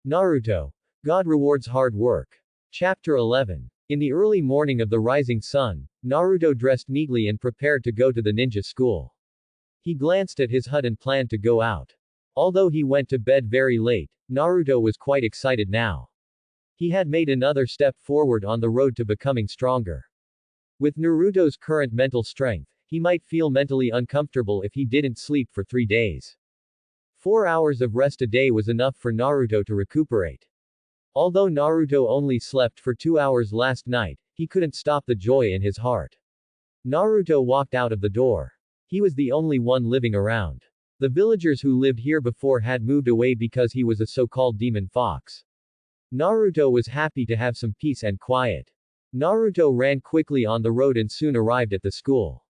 Naruto. God rewards hard work. Chapter 11. In the early morning of the rising sun, Naruto dressed neatly and prepared to go to the ninja school. He glanced at his hut and planned to go out. Although he went to bed very late, Naruto was quite excited now. He had made another step forward on the road to becoming stronger. With Naruto's current mental strength, he might feel mentally uncomfortable if he didn't sleep for 3 days. 4 hours of rest a day was enough for Naruto to recuperate. Although Naruto only slept for 2 hours last night, he couldn't stop the joy in his heart. Naruto walked out of the door. He was the only one living around. The villagers who lived here before had moved away because he was a so-called demon fox. Naruto was happy to have some peace and quiet. Naruto ran quickly on the road and soon arrived at the school.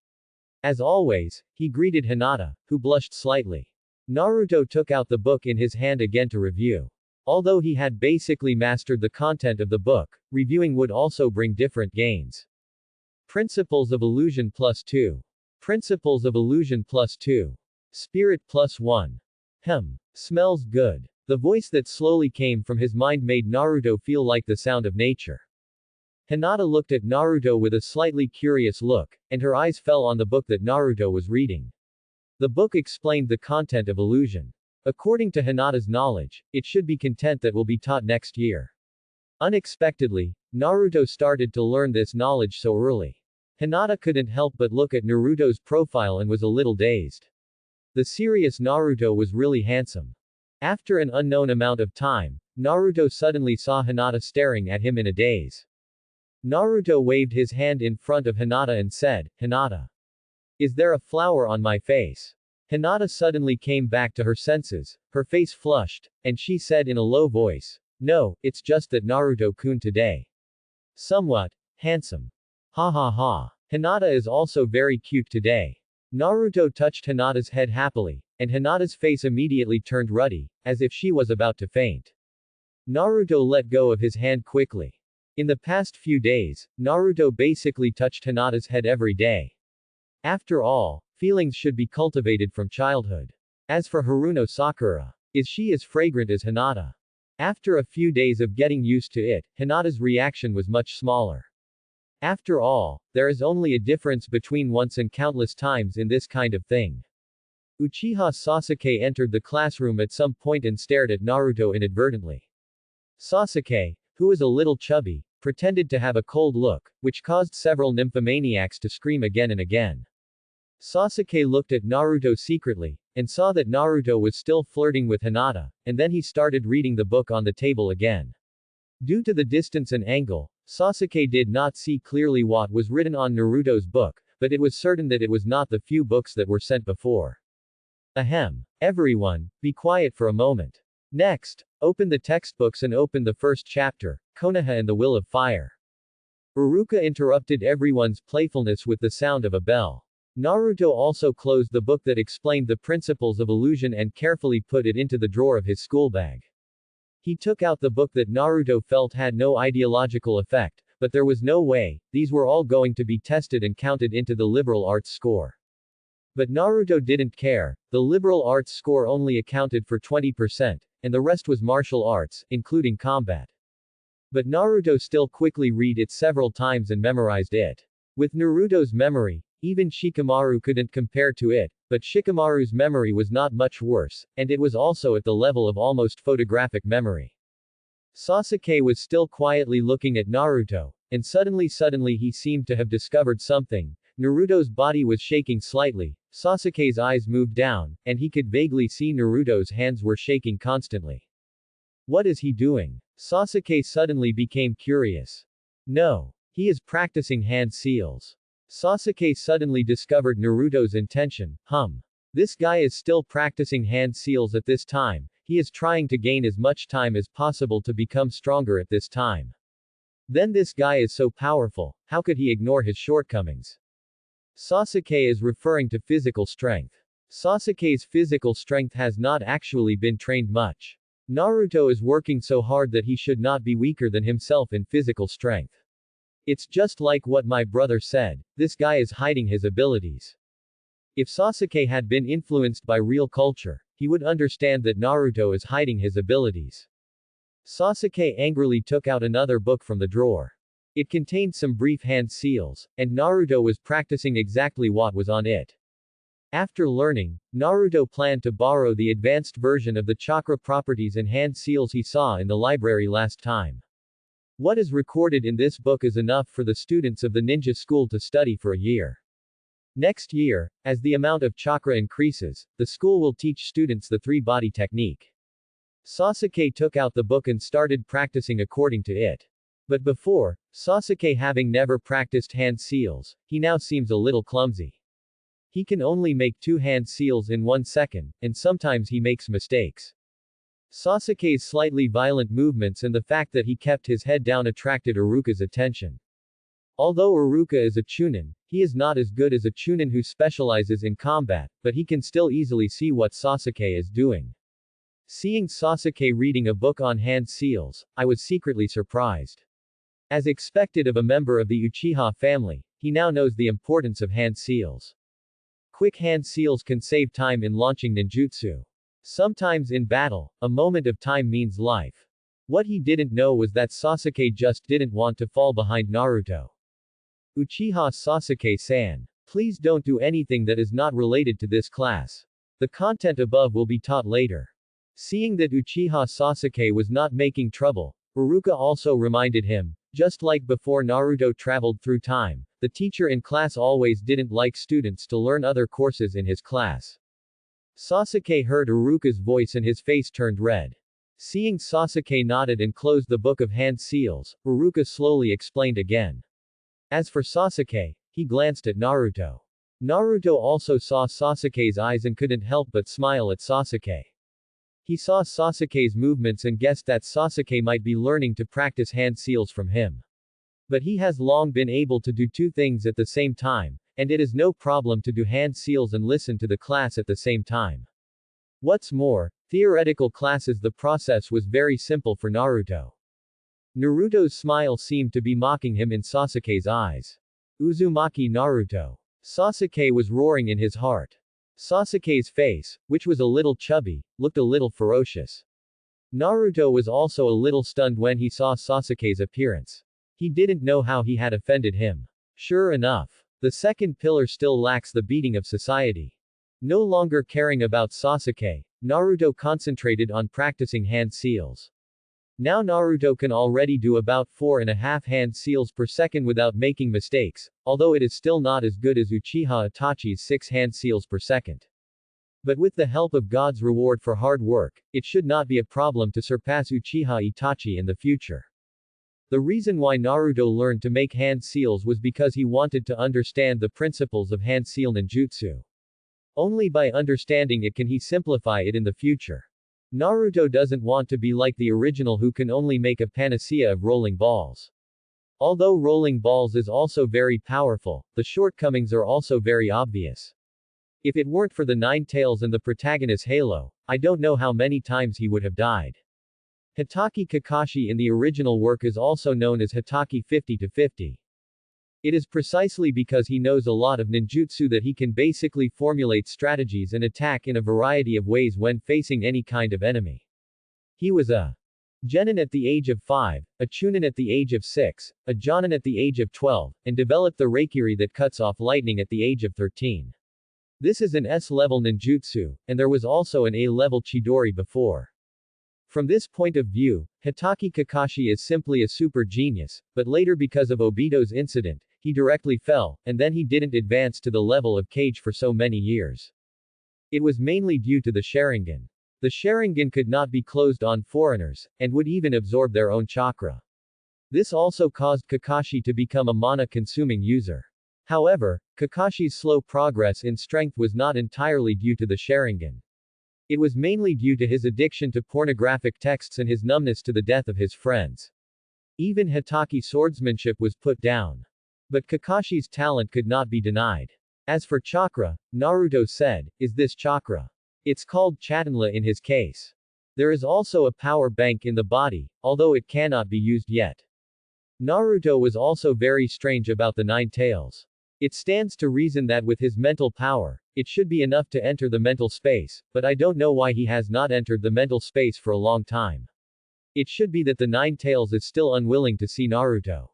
As always, he greeted Hinata, who blushed slightly. Naruto took out the book in his hand again to review. Although he had basically mastered the content of the book, reviewing would also bring different gains. Principles of Illusion +2. Principles of Illusion +2. Spirit +1. Smells good. The voice that slowly came from his mind made Naruto feel like the sound of nature. Hinata looked at Naruto with a slightly curious look, and her eyes fell on the book that Naruto was reading. The book explained the content of illusion. According to Hinata's knowledge, it should be content that will be taught next year. Unexpectedly, Naruto started to learn this knowledge so early. Hinata couldn't help but look at Naruto's profile and was a little dazed. The serious Naruto was really handsome. After an unknown amount of time, Naruto suddenly saw Hinata staring at him in a daze. Naruto waved his hand in front of Hinata and said, "Hinata. Is there a flower on my face?" Hinata suddenly came back to her senses, her face flushed, and she said in a low voice, "No, it's just that Naruto-kun today. Somewhat handsome. Ha ha ha. Hinata is also very cute today." Naruto touched Hinata's head happily, and Hinata's face immediately turned ruddy, as if she was about to faint. Naruto let go of his hand quickly. In the past few days, Naruto basically touched Hinata's head every day. After all, feelings should be cultivated from childhood. As for Haruno Sakura, is she as fragrant as Hinata? After a few days of getting used to it, Hinata's reaction was much smaller. After all, there is only a difference between once and countless times in this kind of thing. Uchiha Sasuke entered the classroom at some point and stared at Naruto inadvertently. Sasuke, who was a little chubby, pretended to have a cold look, which caused several nymphomaniacs to scream again and again. Sasuke looked at Naruto secretly, and saw that Naruto was still flirting with Hinata, and then he started reading the book on the table again. Due to the distance and angle, Sasuke did not see clearly what was written on Naruto's book, but it was certain that it was not the few books that were sent before. Ahem. Everyone, be quiet for a moment. Next, open the textbooks and open the first chapter, Konoha and the Will of Fire. Uruka interrupted everyone's playfulness with the sound of a bell. Naruto also closed the book that explained the principles of illusion and carefully put it into the drawer of his school bag. He took out the book that Naruto felt had no ideological effect, but there was no way, these were all going to be tested and counted into the liberal arts score. But Naruto didn't care, the liberal arts score only accounted for 20%, and the rest was martial arts, including combat. But Naruto still quickly read it several times and memorized it. With Naruto's memory, even Shikamaru couldn't compare to it, but Shikamaru's memory was not much worse, and it was also at the level of almost photographic memory. Sasuke was still quietly looking at Naruto, and suddenly he seemed to have discovered something. Naruto's body was shaking slightly, Sasuke's eyes moved down, and he could vaguely see Naruto's hands were shaking constantly. What is he doing? Sasuke suddenly became curious. No. He is practicing hand seals. Sasuke suddenly discovered Naruto's intention. This guy is still practicing hand seals at this time, he is trying to gain as much time as possible to become stronger at this time. Then this guy is so powerful, how could he ignore his shortcomings? Sasuke is referring to physical strength. Sasuke's physical strength has not actually been trained much. Naruto is working so hard that he should not be weaker than himself in physical strength. It's just like what my brother said, this guy is hiding his abilities. If Sasuke had been influenced by real culture, he would understand that Naruto is hiding his abilities. Sasuke angrily took out another book from the drawer. It contained some brief hand seals, and Naruto was practicing exactly what was on it. After learning, Naruto planned to borrow the advanced version of the chakra properties and hand seals he saw in the library last time. What is recorded in this book is enough for the students of the ninja school to study for a year. Next year, as the amount of chakra increases, the school will teach students the three-body technique. Sasuke took out the book and started practicing according to it. But before, Sasuke having never practiced hand seals, he now seems a little clumsy. He can only make 2 hand seals in 1 second, and sometimes he makes mistakes. Sasuke's slightly violent movements and the fact that he kept his head down attracted Iruka's attention. Although Iruka is a chunin, he is not as good as a chunin who specializes in combat, but he can still easily see what Sasuke is doing. Seeing Sasuke reading a book on hand seals, I was secretly surprised. As expected of a member of the Uchiha family, he now knows the importance of hand seals. Quick hand seals can save time in launching ninjutsu. Sometimes in battle, a moment of time means life. What he didn't know was that Sasuke just didn't want to fall behind Naruto. Uchiha Sasuke-san. Please don't do anything that is not related to this class. The content above will be taught later. Seeing that Uchiha Sasuke was not making trouble, Iruka also reminded him, just like before Naruto traveled through time, the teacher in class always didn't like students to learn other courses in his class. Sasuke heard Iruka's voice and his face turned red. Seeing Sasuke nodded and closed the book of hand seals, Iruka slowly explained again. As for Sasuke, he glanced at Naruto. Naruto also saw Sasuke's eyes and couldn't help but smile at Sasuke. He saw Sasuke's movements and guessed that Sasuke might be learning to practice hand seals from him. But he has long been able to do 2 things at the same time, and it is no problem to do hand seals and listen to the class at the same time. What's more, theoretical classes the process was very simple for Naruto. Naruto's smile seemed to be mocking him in Sasuke's eyes. Uzumaki Naruto. Sasuke was roaring in his heart. Sasuke's face, which was a little chubby, looked a little ferocious. Naruto was also a little stunned when he saw Sasuke's appearance. He didn't know how he had offended him. Sure enough, the second pillar still lacks the beating of society. No longer caring about Sasuke, Naruto concentrated on practicing hand seals. Now Naruto can already do about 4.5 hand seals per second without making mistakes, although it is still not as good as Uchiha Itachi's 6 hand seals per second. But with the help of God's reward for hard work, it should not be a problem to surpass Uchiha Itachi in the future. The reason why Naruto learned to make hand seals was because he wanted to understand the principles of hand seal ninjutsu. Only by understanding it can he simplify it in the future. Naruto doesn't want to be like the original who can only make a panacea of rolling balls. Although rolling balls is also very powerful, the shortcomings are also very obvious. If it weren't for the 9 tails and the protagonist's halo, I don't know how many times he would have died. Hitaki Kakashi in the original work is also known as Hitaki 50-50. It is precisely because he knows a lot of ninjutsu that he can basically formulate strategies and attack in a variety of ways when facing any kind of enemy. He was a genin at the age of 5, a chunin at the age of 6, a jonin at the age of 12, and developed the Reikiri that cuts off lightning at the age of 13. This is an S-level ninjutsu, and there was also an A-level Chidori before. From this point of view, Hitaki Kakashi is simply a super genius, but later because of Obito's incident, he directly fell, and then he didn't advance to the level of Kage for so many years. It was mainly due to the Sharingan. The Sharingan could not be closed on foreigners, and would even absorb their own chakra. This also caused Kakashi to become a mana-consuming user. However, Kakashi's slow progress in strength was not entirely due to the Sharingan. It was mainly due to his addiction to pornographic texts and his numbness to the death of his friends. Even Hitaki swordsmanship was put down. But Kakashi's talent could not be denied. As for chakra, Naruto said, "Is this chakra? It's called chatanla in his case. There is also a power bank in the body, although it cannot be used yet." Naruto was also very strange about the 9 tails. It stands to reason that with his mental power, it should be enough to enter the mental space, but I don't know why he has not entered the mental space for a long time. It should be that the Nine Tails is still unwilling to see Naruto.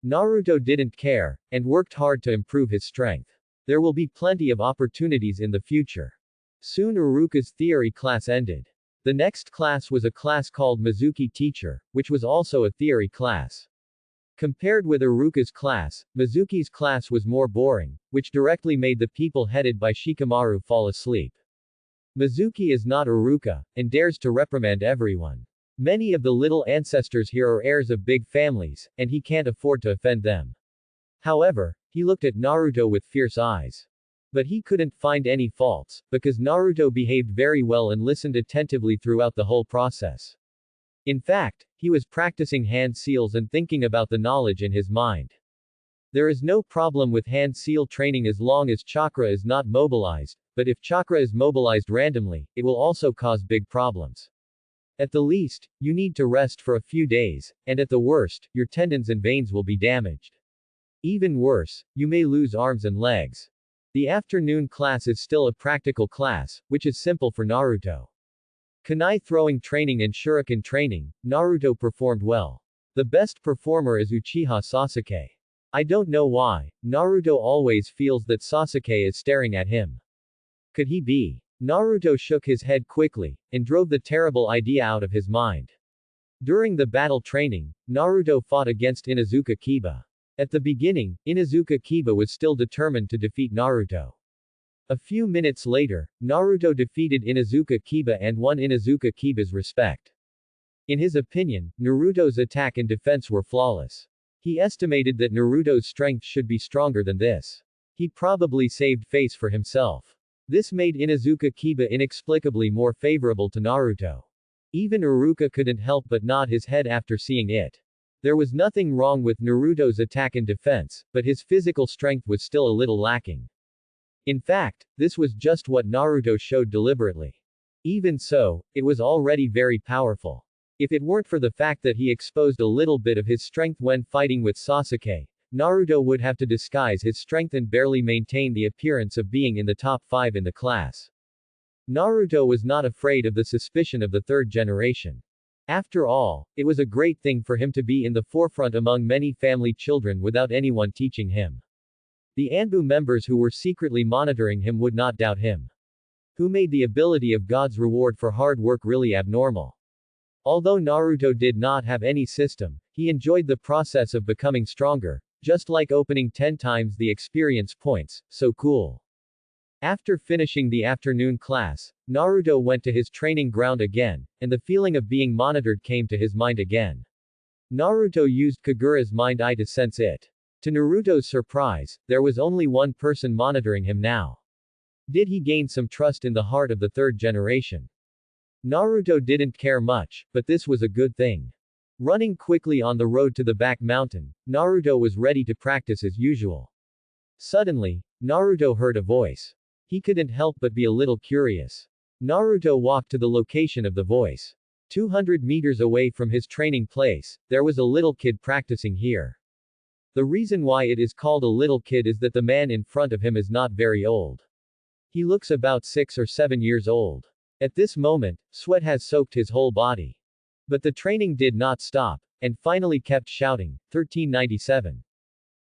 Naruto didn't care, and worked hard to improve his strength. There will be plenty of opportunities in the future. Soon Iruka's theory class ended. The next class was a class called Mizuki Teacher, which was also a theory class. Compared with Iruka's class, Mizuki's class was more boring, which directly made the people headed by Shikamaru fall asleep. Mizuki is not Iruka, and dares to reprimand everyone. Many of the little ancestors here are heirs of big families, and he can't afford to offend them. However, he looked at Naruto with fierce eyes. But he couldn't find any faults, because Naruto behaved very well and listened attentively throughout the whole process. In fact, he was practicing hand seals and thinking about the knowledge in his mind. There is no problem with hand seal training as long as chakra is not mobilized, but if chakra is mobilized randomly, it will also cause big problems. At the least, you need to rest for a few days, and at the worst, your tendons and veins will be damaged. Even worse, you may lose arms and legs. The afternoon class is still a practical class, which is simple for Naruto. Kunai throwing training and shuriken training, Naruto performed well. The best performer is Uchiha Sasuke. I don't know why, Naruto always feels that Sasuke is staring at him. Could he be? Naruto shook his head quickly, and drove the terrible idea out of his mind. During the battle training, Naruto fought against Inuzuka Kiba. At the beginning, Inuzuka Kiba was still determined to defeat Naruto. A few minutes later, Naruto defeated Inuzuka Kiba and won Inuzuka Kiba's respect. In his opinion, Naruto's attack and defense were flawless. He estimated that Naruto's strength should be stronger than this. He probably saved face for himself. This made Inuzuka Kiba inexplicably more favorable to Naruto. Even Iruka couldn't help but nod his head after seeing it. There was nothing wrong with Naruto's attack and defense, but his physical strength was still a little lacking. In fact, this was just what Naruto showed deliberately. Even so, it was already very powerful. If it weren't for the fact that he exposed a little bit of his strength when fighting with Sasuke, Naruto would have to disguise his strength and barely maintain the appearance of being in the top 5 in the class. Naruto was not afraid of the suspicion of the third generation. After all, it was a great thing for him to be in the forefront among many family children without anyone teaching him. The Anbu members who were secretly monitoring him would not doubt him. Who made the ability of God's reward for hard work really abnormal? Although Naruto did not have any system, he enjoyed the process of becoming stronger, just like opening 10 times the experience points, so cool. After finishing the afternoon class, Naruto went to his training ground again, and the feeling of being monitored came to his mind again. Naruto used Kagura's mind eye to sense it. To Naruto's surprise, there was only one person monitoring him now. Did he gain some trust in the heart of the third generation? Naruto didn't care much, but this was a good thing. Running quickly on the road to the back mountain, Naruto was ready to practice as usual. Suddenly, Naruto heard a voice. He couldn't help but be a little curious. Naruto walked to the location of the voice. 200 meters away from his training place, there was a little kid practicing here. The reason why it is called a little kid is that the man in front of him is not very old. He looks about 6 or 7 years old. At this moment, sweat has soaked his whole body. But the training did not stop, and finally kept shouting, 1397.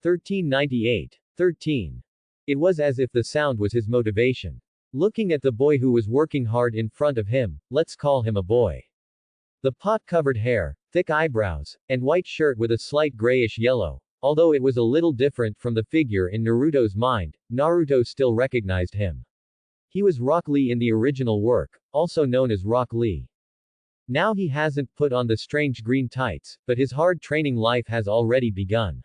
1398. 13. It was as if the sound was his motivation. Looking at the boy who was working hard in front of him, let's call him a boy. The pot-covered hair, thick eyebrows, and white shirt with a slight grayish yellow, although it was a little different from the figure in Naruto's mind, Naruto still recognized him. He was Rock Lee in the original work, also known as Rock Lee. Now he hasn't put on the strange green tights, but his hard training life has already begun.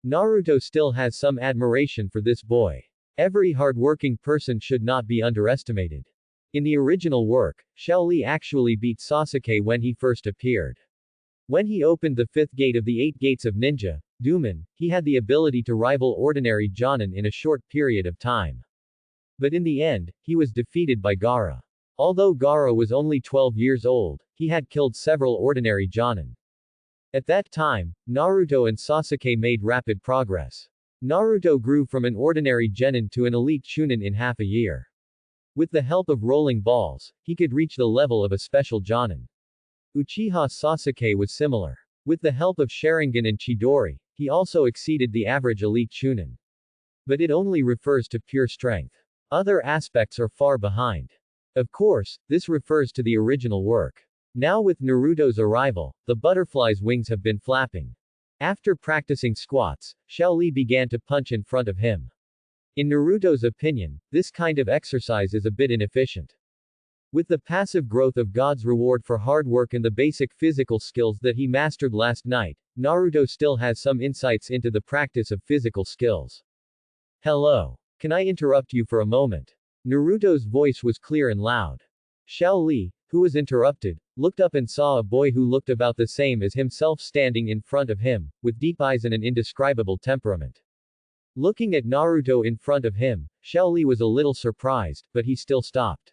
Naruto still has some admiration for this boy. Every hard-working person should not be underestimated. In the original work, Shaoli actually beat Sasuke when he first appeared. When he opened the 5th gate of the 8 gates of ninja, Duman, he had the ability to rival ordinary Jonin in a short period of time. But in the end, he was defeated by Gaara. Although Gaara was only 12 years old, he had killed several ordinary Jonin. At that time, Naruto and Sasuke made rapid progress. Naruto grew from an ordinary genin to an elite chunin in half a year. With the help of rolling balls, he could reach the level of a special jonin. Uchiha Sasuke was similar. With the help of Sharingan and Chidori, he also exceeded the average elite Chunin. But it only refers to pure strength. Other aspects are far behind. Of course, this refers to the original work. Now with Naruto's arrival, the butterfly's wings have been flapping. After practicing squats, Xiao Li began to punch in front of him. In Naruto's opinion, this kind of exercise is a bit inefficient. With the passive growth of God's reward for hard work and the basic physical skills that he mastered last night, Naruto still has some insights into the practice of physical skills. Hello. Can I interrupt you for a moment? Naruto's voice was clear and loud. Xiao Li, who was interrupted, looked up and saw a boy who looked about the same as himself standing in front of him, with deep eyes and an indescribable temperament. Looking at Naruto in front of him, Xiao Li was a little surprised, but he still stopped.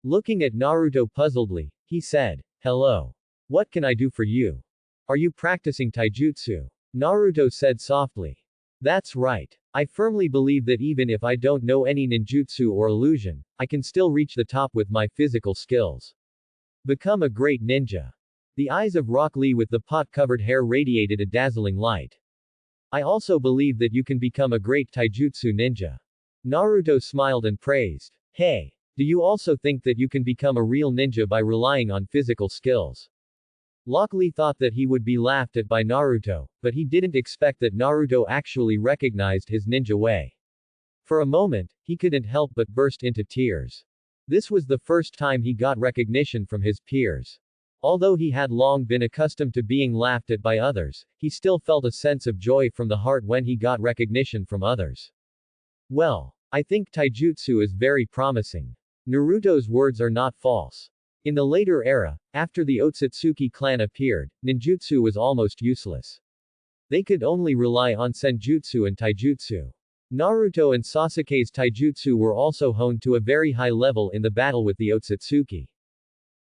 Looking at Naruto puzzledly, he said, "Hello. What can I do for you? Are you practicing taijutsu?" Naruto said softly. "That's right. I firmly believe that even if I don't know any ninjutsu or illusion, I can still reach the top with my physical skills. Become a great ninja." The eyes of Rock Lee with the pot-covered hair radiated a dazzling light. "I also believe that you can become a great taijutsu ninja." Naruto smiled and praised. "Hey. Do you also think that you can become a real ninja by relying on physical skills?" Rock Lee thought that he would be laughed at by Naruto, but he didn't expect that Naruto actually recognized his ninja way. For a moment, he couldn't help but burst into tears. This was the first time he got recognition from his peers. Although he had long been accustomed to being laughed at by others, he still felt a sense of joy from the heart when he got recognition from others. "Well, I think taijutsu is very promising." Naruto's words are not false. In the later era, after the Otsutsuki clan appeared, ninjutsu was almost useless. They could only rely on senjutsu and taijutsu. Naruto and Sasuke's taijutsu were also honed to a very high level in the battle with the Otsutsuki.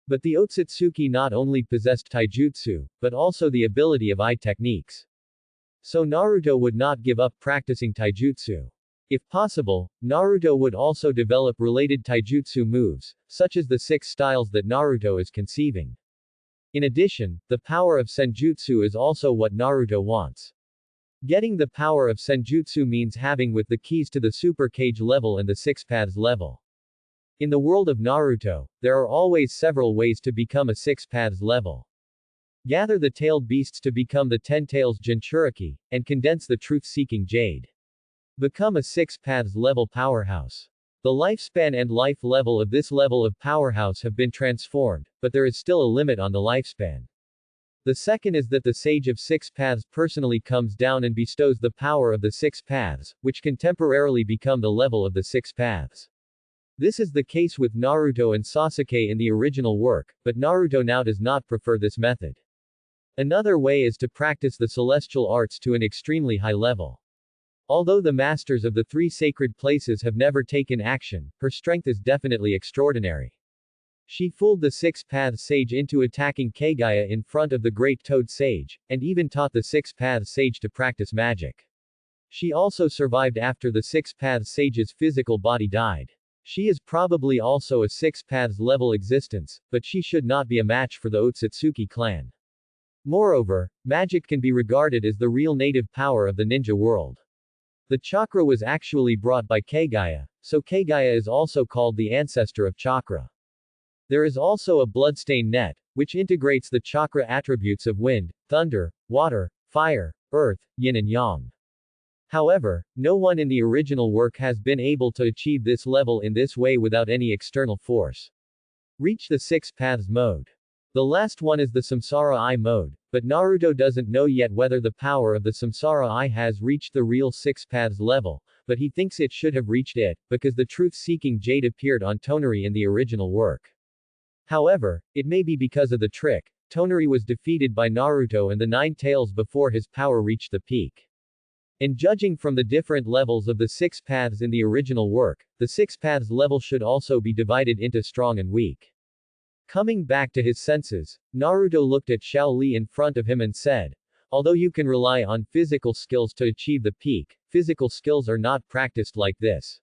But the Otsutsuki not only possessed taijutsu, but also the ability of eye techniques. So Naruto would not give up practicing taijutsu. If possible, Naruto would also develop related taijutsu moves, such as the 6 styles that Naruto is conceiving. In addition, the power of senjutsu is also what Naruto wants. Getting the power of senjutsu means having with the keys to the Super Kage level and the 6 paths level. In the world of Naruto, there are always several ways to become a 6 paths level. Gather the tailed beasts to become the 10 tails Jinchuriki, and condense the truth-seeking jade. Become a 6 paths level powerhouse. The lifespan and life level of this level of powerhouse have been transformed, but there is still a limit on the lifespan. The second is that the Sage of 6 Paths personally comes down and bestows the power of the 6 Paths, which can temporarily become the level of the 6 Paths. This is the case with Naruto and Sasuke in the original work, but Naruto now does not prefer this method. Another way is to practice the celestial arts to an extremely high level. Although the masters of the 3 sacred places have never taken action, her strength is definitely extraordinary. She fooled the 6 Paths Sage into attacking Kagaya in front of the Great Toad Sage, and even taught the 6 Paths Sage to practice magic. She also survived after the 6 Paths Sage's physical body died. She is probably also a 6 Paths level existence, but she should not be a match for the Otsutsuki clan. Moreover, magic can be regarded as the real native power of the ninja world. The chakra was actually brought by Kagaya, so Kagaya is also called the ancestor of chakra. There is also a bloodstain net, which integrates the chakra attributes of wind, thunder, water, fire, earth, yin and yang. However, no one in the original work has been able to achieve this level in this way without any external force. Reach the 6 Paths mode. The last one is the Samsara Eye mode, but Naruto doesn't know yet whether the power of the Samsara Eye has reached the real 6 Paths level, but he thinks it should have reached it, because the truth-seeking jade appeared on Tonari in the original work. However, it may be because of the trick, Tonari was defeated by Naruto and the 9 tails before his power reached the peak. And judging from the different levels of the 6 paths in the original work, the 6 paths level should also be divided into strong and weak. Coming back to his senses, Naruto looked at Xiao Li in front of him and said, "Although you can rely on physical skills to achieve the peak, physical skills are not practiced like this.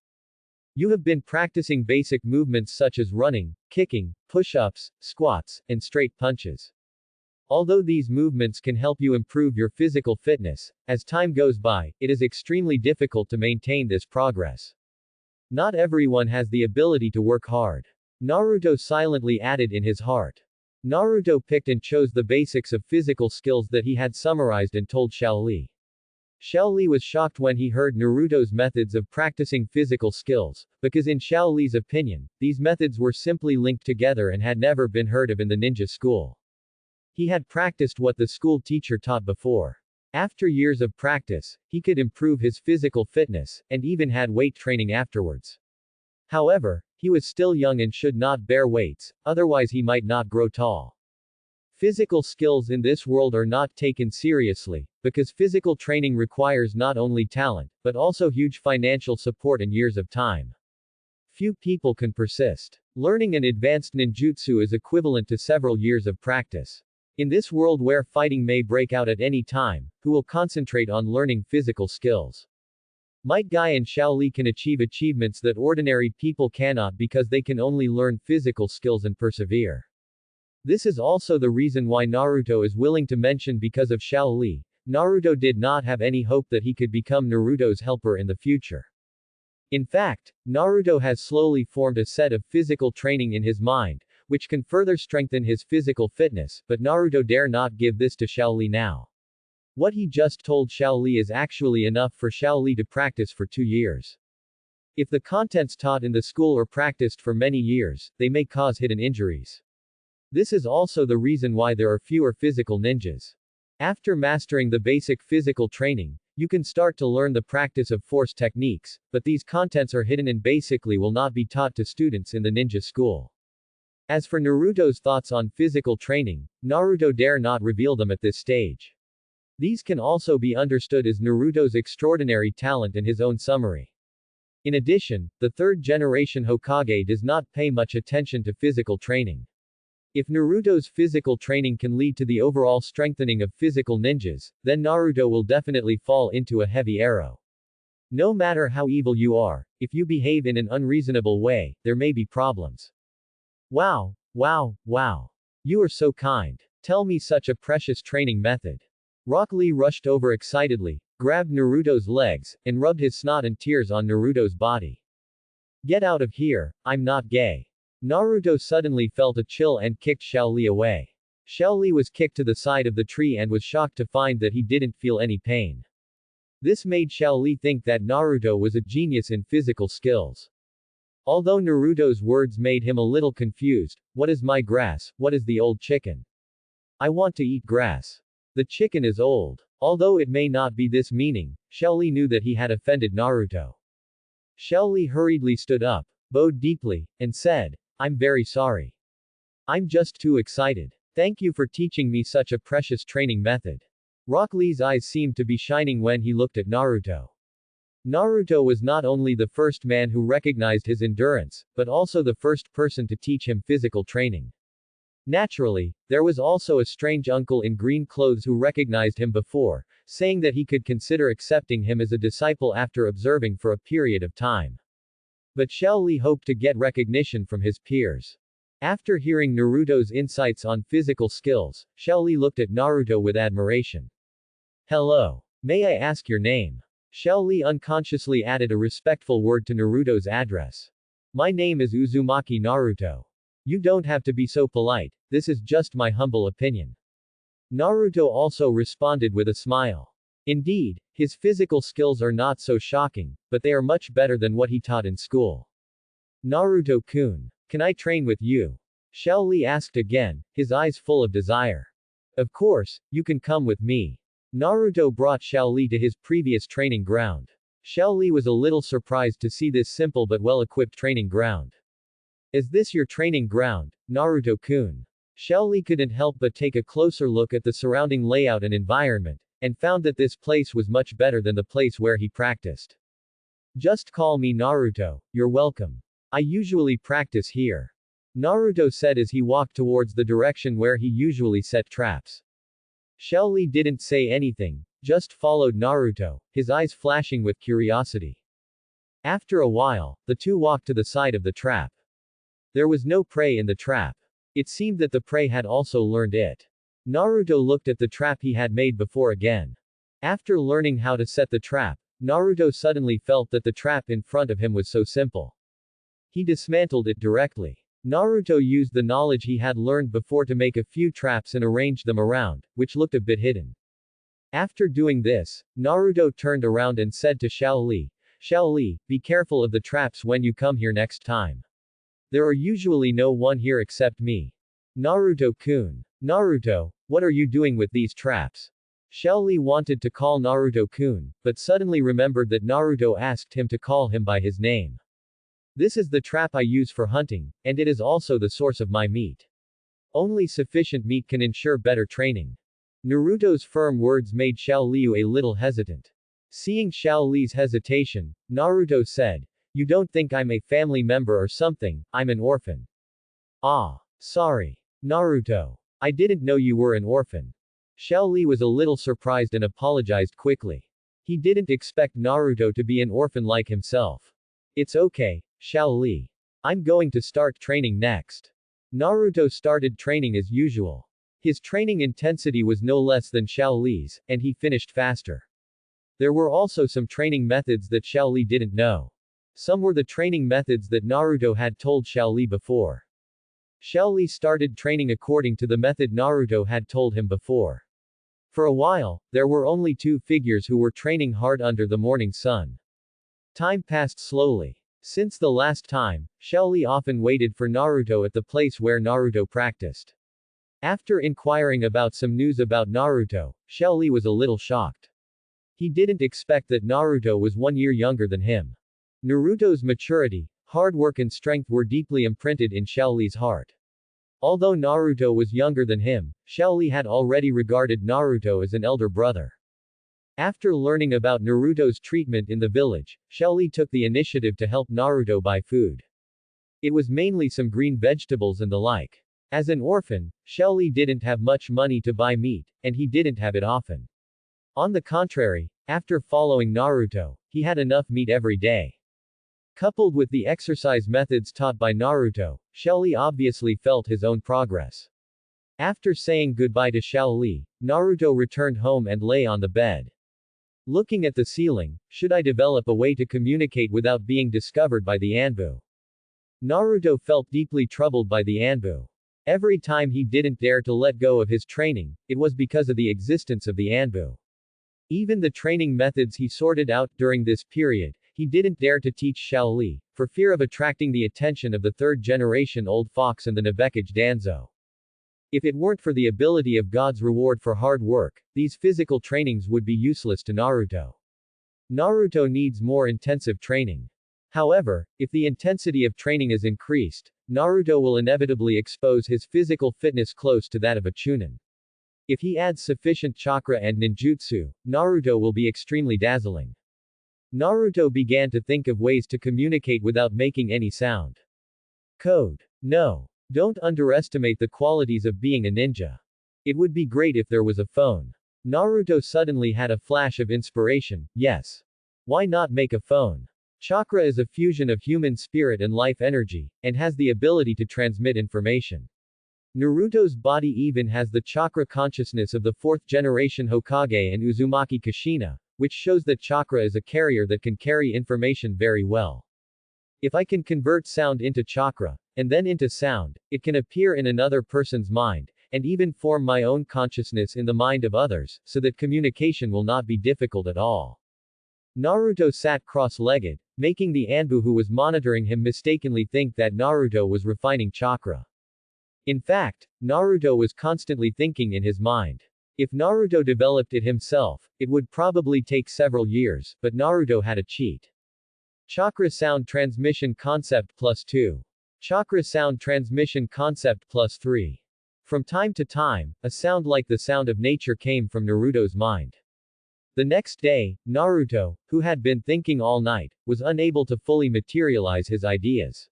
You have been practicing basic movements such as running, kicking, push-ups, squats, and straight punches. Although these movements can help you improve your physical fitness, as time goes by, it is extremely difficult to maintain this progress. Not everyone has the ability to work hard. Naruto silently added in his heart. Naruto picked and chose the basics of physical skills that he had summarized and told Xiaoli. Xiaoli was shocked when he heard Naruto's methods of practicing physical skills, because in Xiaoli's opinion, these methods were simply linked together and had never been heard of in the ninja school. He had practiced what the school teacher taught before. After years of practice, he could improve his physical fitness, and even had weight training afterwards. However, he was still young and should not bear weights, otherwise he might not grow tall. Physical skills in this world are not taken seriously, because physical training requires not only talent, but also huge financial support and years of time. Few people can persist. Learning an advanced ninjutsu is equivalent to several years of practice. In this world where fighting may break out at any time, who will concentrate on learning physical skills? Might Guy and Xiaoli can achieve achievements that ordinary people cannot because they can only learn physical skills and persevere. This is also the reason why Naruto is willing to mention because of Xiaoli. Naruto did not have any hope that he could become Naruto's helper in the future. In fact, Naruto has slowly formed a set of physical training in his mind, which can further strengthen his physical fitness, but Naruto dare not give this to Xiaoli now. What he just told Xiaoli is actually enough for Xiaoli to practice for 2 years. If the contents taught in the school are practiced for many years, they may cause hidden injuries. This is also the reason why there are fewer physical ninjas. After mastering the basic physical training, you can start to learn the practice of force techniques, but these contents are hidden and basically will not be taught to students in the ninja school. As for Naruto's thoughts on physical training, Naruto dare not reveal them at this stage. These can also be understood as Naruto's extraordinary talent in his own summary. In addition, the third generation Hokage does not pay much attention to physical training. If Naruto's physical training can lead to the overall strengthening of physical ninjas, then Naruto will definitely fall into a heavy arrow. No matter how evil you are, if you behave in an unreasonable way, there may be problems. Wow, wow, wow. You are so kind. Tell me such a precious training method. Rock Lee rushed over excitedly, grabbed Naruto's legs, and rubbed his snot and tears on Naruto's body. Get out of here, I'm not gay. Naruto suddenly felt a chill and kicked Xiaoli away. Xiaoli was kicked to the side of the tree and was shocked to find that he didn't feel any pain. This made Xiaoli think that Naruto was a genius in physical skills. Although Naruto's words made him a little confused, what is my grass, what is the old chicken? I want to eat grass. The chicken is old. Although it may not be this meaning, Xiaoli knew that he had offended Naruto. Xiaoli hurriedly stood up, bowed deeply, and said, I'm very sorry. I'm just too excited. Thank you for teaching me such a precious training method. Rock Lee's eyes seemed to be shining when he looked at Naruto. Naruto was not only the first man who recognized his endurance, but also the first person to teach him physical training. Naturally, there was also a strange uncle in green clothes who recognized him before, saying that he could consider accepting him as a disciple after observing for a period of time. But Xiaoli hoped to get recognition from his peers. After hearing Naruto's insights on physical skills, Xiaoli looked at Naruto with admiration. Hello. May I ask your name? Xiaoli unconsciously added a respectful word to Naruto's address. My name is Uzumaki Naruto. You don't have to be so polite, this is just my humble opinion. Naruto also responded with a smile. Indeed, his physical skills are not so shocking, but they are much better than what he taught in school. Naruto-kun, can I train with you? Xiaoli asked again, his eyes full of desire. Of course, you can come with me. Naruto brought Xiaoli to his previous training ground. Xiaoli was a little surprised to see this simple but well-equipped training ground. Is this your training ground, Naruto-kun? Xiaoli couldn't help but take a closer look at the surrounding layout and environment, and found that this place was much better than the place where he practiced. Just call me Naruto, you're welcome. I usually practice here. Naruto said as he walked towards the direction where he usually set traps. Xiaoli didn't say anything, just followed Naruto, his eyes flashing with curiosity. After a while, the two walked to the side of the trap. There was no prey in the trap. It seemed that the prey had also learned it. Naruto looked at the trap he had made before again. After learning how to set the trap, Naruto suddenly felt that the trap in front of him was so simple. He dismantled it directly. Naruto used the knowledge he had learned before to make a few traps and arranged them around, which looked a bit hidden. After doing this, Naruto turned around and said to Xiao Li, "Xiao Li, be careful of the traps when you come here next time. There are usually no one here except me." Naruto-kun. Naruto, what are you doing with these traps? Xiao Li wanted to call Naruto-kun, but suddenly remembered that Naruto asked him to call him by his name. This is the trap I use for hunting, and it is also the source of my meat. Only sufficient meat can ensure better training. Naruto's firm words made Xiao Liu a little hesitant. Seeing Xiao Li's hesitation, Naruto said, "You don't think I'm a family member or something, I'm an orphan." "Ah. Sorry. Naruto. I didn't know you were an orphan." Xiao Li was a little surprised and apologized quickly. He didn't expect Naruto to be an orphan like himself. "It's okay, Xiao Li. I'm going to start training next." Naruto started training as usual. His training intensity was no less than Xiao Li's, and he finished faster. There were also some training methods that Xiao Li didn't know. Some were the training methods that Naruto had told Xiao Li before. Xiao Li started training according to the method Naruto had told him before. For a while, there were only two figures who were training hard under the morning sun. Time passed slowly. Since the last time, Xiao Li often waited for Naruto at the place where Naruto practiced. After inquiring about some news about Naruto, Xiao Li was a little shocked. He didn't expect that Naruto was 1 year younger than him. Naruto's maturity, hard work and strength were deeply imprinted in Xiao Li's heart. Although Naruto was younger than him, Xiao Li had already regarded Naruto as an elder brother. After learning about Naruto's treatment in the village, Xiao Li took the initiative to help Naruto buy food. It was mainly some green vegetables and the like. As an orphan, Xiao Li didn't have much money to buy meat, and he didn't have it often. On the contrary, after following Naruto, he had enough meat every day. Coupled with the exercise methods taught by Naruto, Xiao Li obviously felt his own progress. After saying goodbye to Xiao Li, Naruto returned home and lay on the bed. Looking at the ceiling, should I develop a way to communicate without being discovered by the Anbu? Naruto felt deeply troubled by the Anbu. Every time he didn't dare to let go of his training, it was because of the existence of the Anbu. Even the training methods he sorted out during this period, he didn't dare to teach Xiao Li, for fear of attracting the attention of the third-generation old fox and the Nabekage Danzo. If it weren't for the ability of God's reward for hard work, these physical trainings would be useless to Naruto. Naruto needs more intensive training. However, if the intensity of training is increased, Naruto will inevitably expose his physical fitness close to that of a Chunin. If he adds sufficient chakra and ninjutsu, Naruto will be extremely dazzling. Naruto began to think of ways to communicate without making any sound. Code. No. Don't underestimate the qualities of being a ninja. It would be great if there was a phone. Naruto suddenly had a flash of inspiration. Yes. Why not make a phone? Chakra is a fusion of human spirit and life energy, and has the ability to transmit information. Naruto's body even has the chakra consciousness of the fourth-generation Hokage and Uzumaki Kushina, which shows that chakra is a carrier that can carry information very well. If I can convert sound into chakra, and then into sound, it can appear in another person's mind, and even form my own consciousness in the mind of others, so that communication will not be difficult at all. Naruto sat cross-legged, making the Anbu who was monitoring him mistakenly think that Naruto was refining chakra. In fact, Naruto was constantly thinking in his mind. If Naruto developed it himself, it would probably take several years, but Naruto had a cheat. Chakra sound transmission concept +2. Chakra sound transmission concept +3. From time to time, a sound like the sound of nature came from Naruto's mind. The next day, Naruto, who had been thinking all night, was unable to fully materialize his ideas.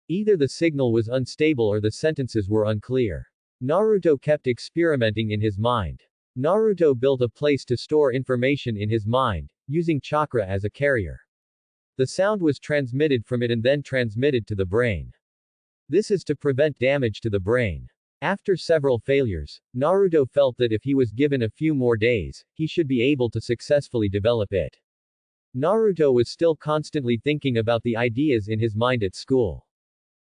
Either the signal was unstable or the sentences were unclear. Naruto kept experimenting in his mind. Naruto built a place to store information in his mind, using chakra as a carrier. The sound was transmitted from it and then transmitted to the brain. This is to prevent damage to the brain. After several failures, Naruto felt that if he was given a few more days, he should be able to successfully develop it. Naruto was still constantly thinking about the ideas in his mind at school.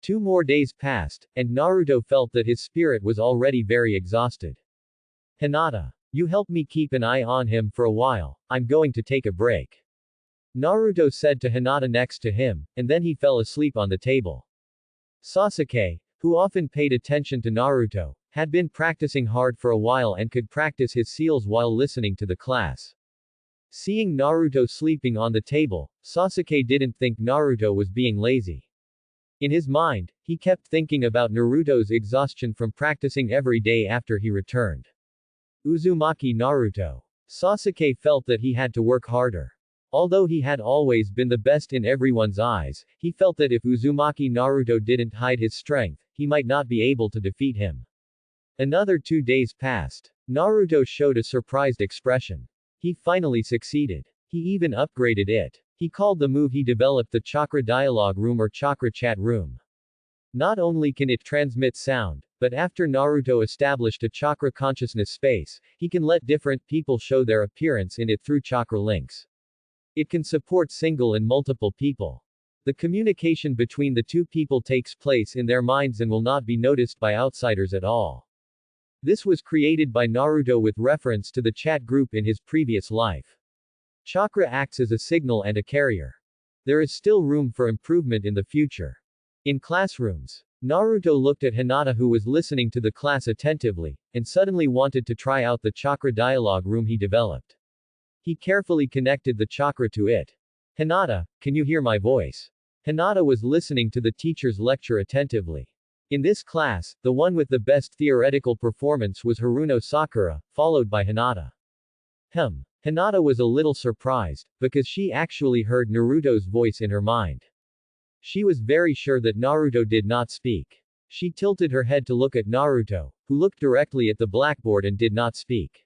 2 more days passed, and Naruto felt that his spirit was already very exhausted. Hinata. You help me keep an eye on him for a while, I'm going to take a break. Naruto said to Hinata next to him, and then he fell asleep on the table. Sasuke, who often paid attention to Naruto, had been practicing hard for a while and could practice his seals while listening to the class. Seeing Naruto sleeping on the table, Sasuke didn't think Naruto was being lazy. In his mind, he kept thinking about Naruto's exhaustion from practicing every day after he returned. Uzumaki Naruto. Sasuke felt that he had to work harder. Although he had always been the best in everyone's eyes, he felt that if Uzumaki Naruto didn't hide his strength, he might not be able to defeat him. Another 2 days passed. Naruto showed a surprised expression. He finally succeeded. He even upgraded it. He called the move he developed the Chakra Dialogue Room or Chakra Chat Room. Not only can it transmit sound, but after Naruto established a chakra consciousness space, he can let different people show their appearance in it through chakra links. It can support single and multiple people. The communication between the two people takes place in their minds and will not be noticed by outsiders at all. This was created by Naruto with reference to the chat group in his previous life. Chakra acts as a signal and a carrier. There is still room for improvement in the future. In classrooms, Naruto looked at Hinata who was listening to the class attentively, and suddenly wanted to try out the chakra dialogue room he developed. He carefully connected the chakra to it. Hinata, can you hear my voice? Hinata was listening to the teacher's lecture attentively. In this class, the one with the best theoretical performance was Haruno Sakura, followed by Hinata. Hinata was a little surprised, because she actually heard Naruto's voice in her mind. She was very sure that Naruto did not speak. She tilted her head to look at Naruto, who looked directly at the blackboard and did not speak.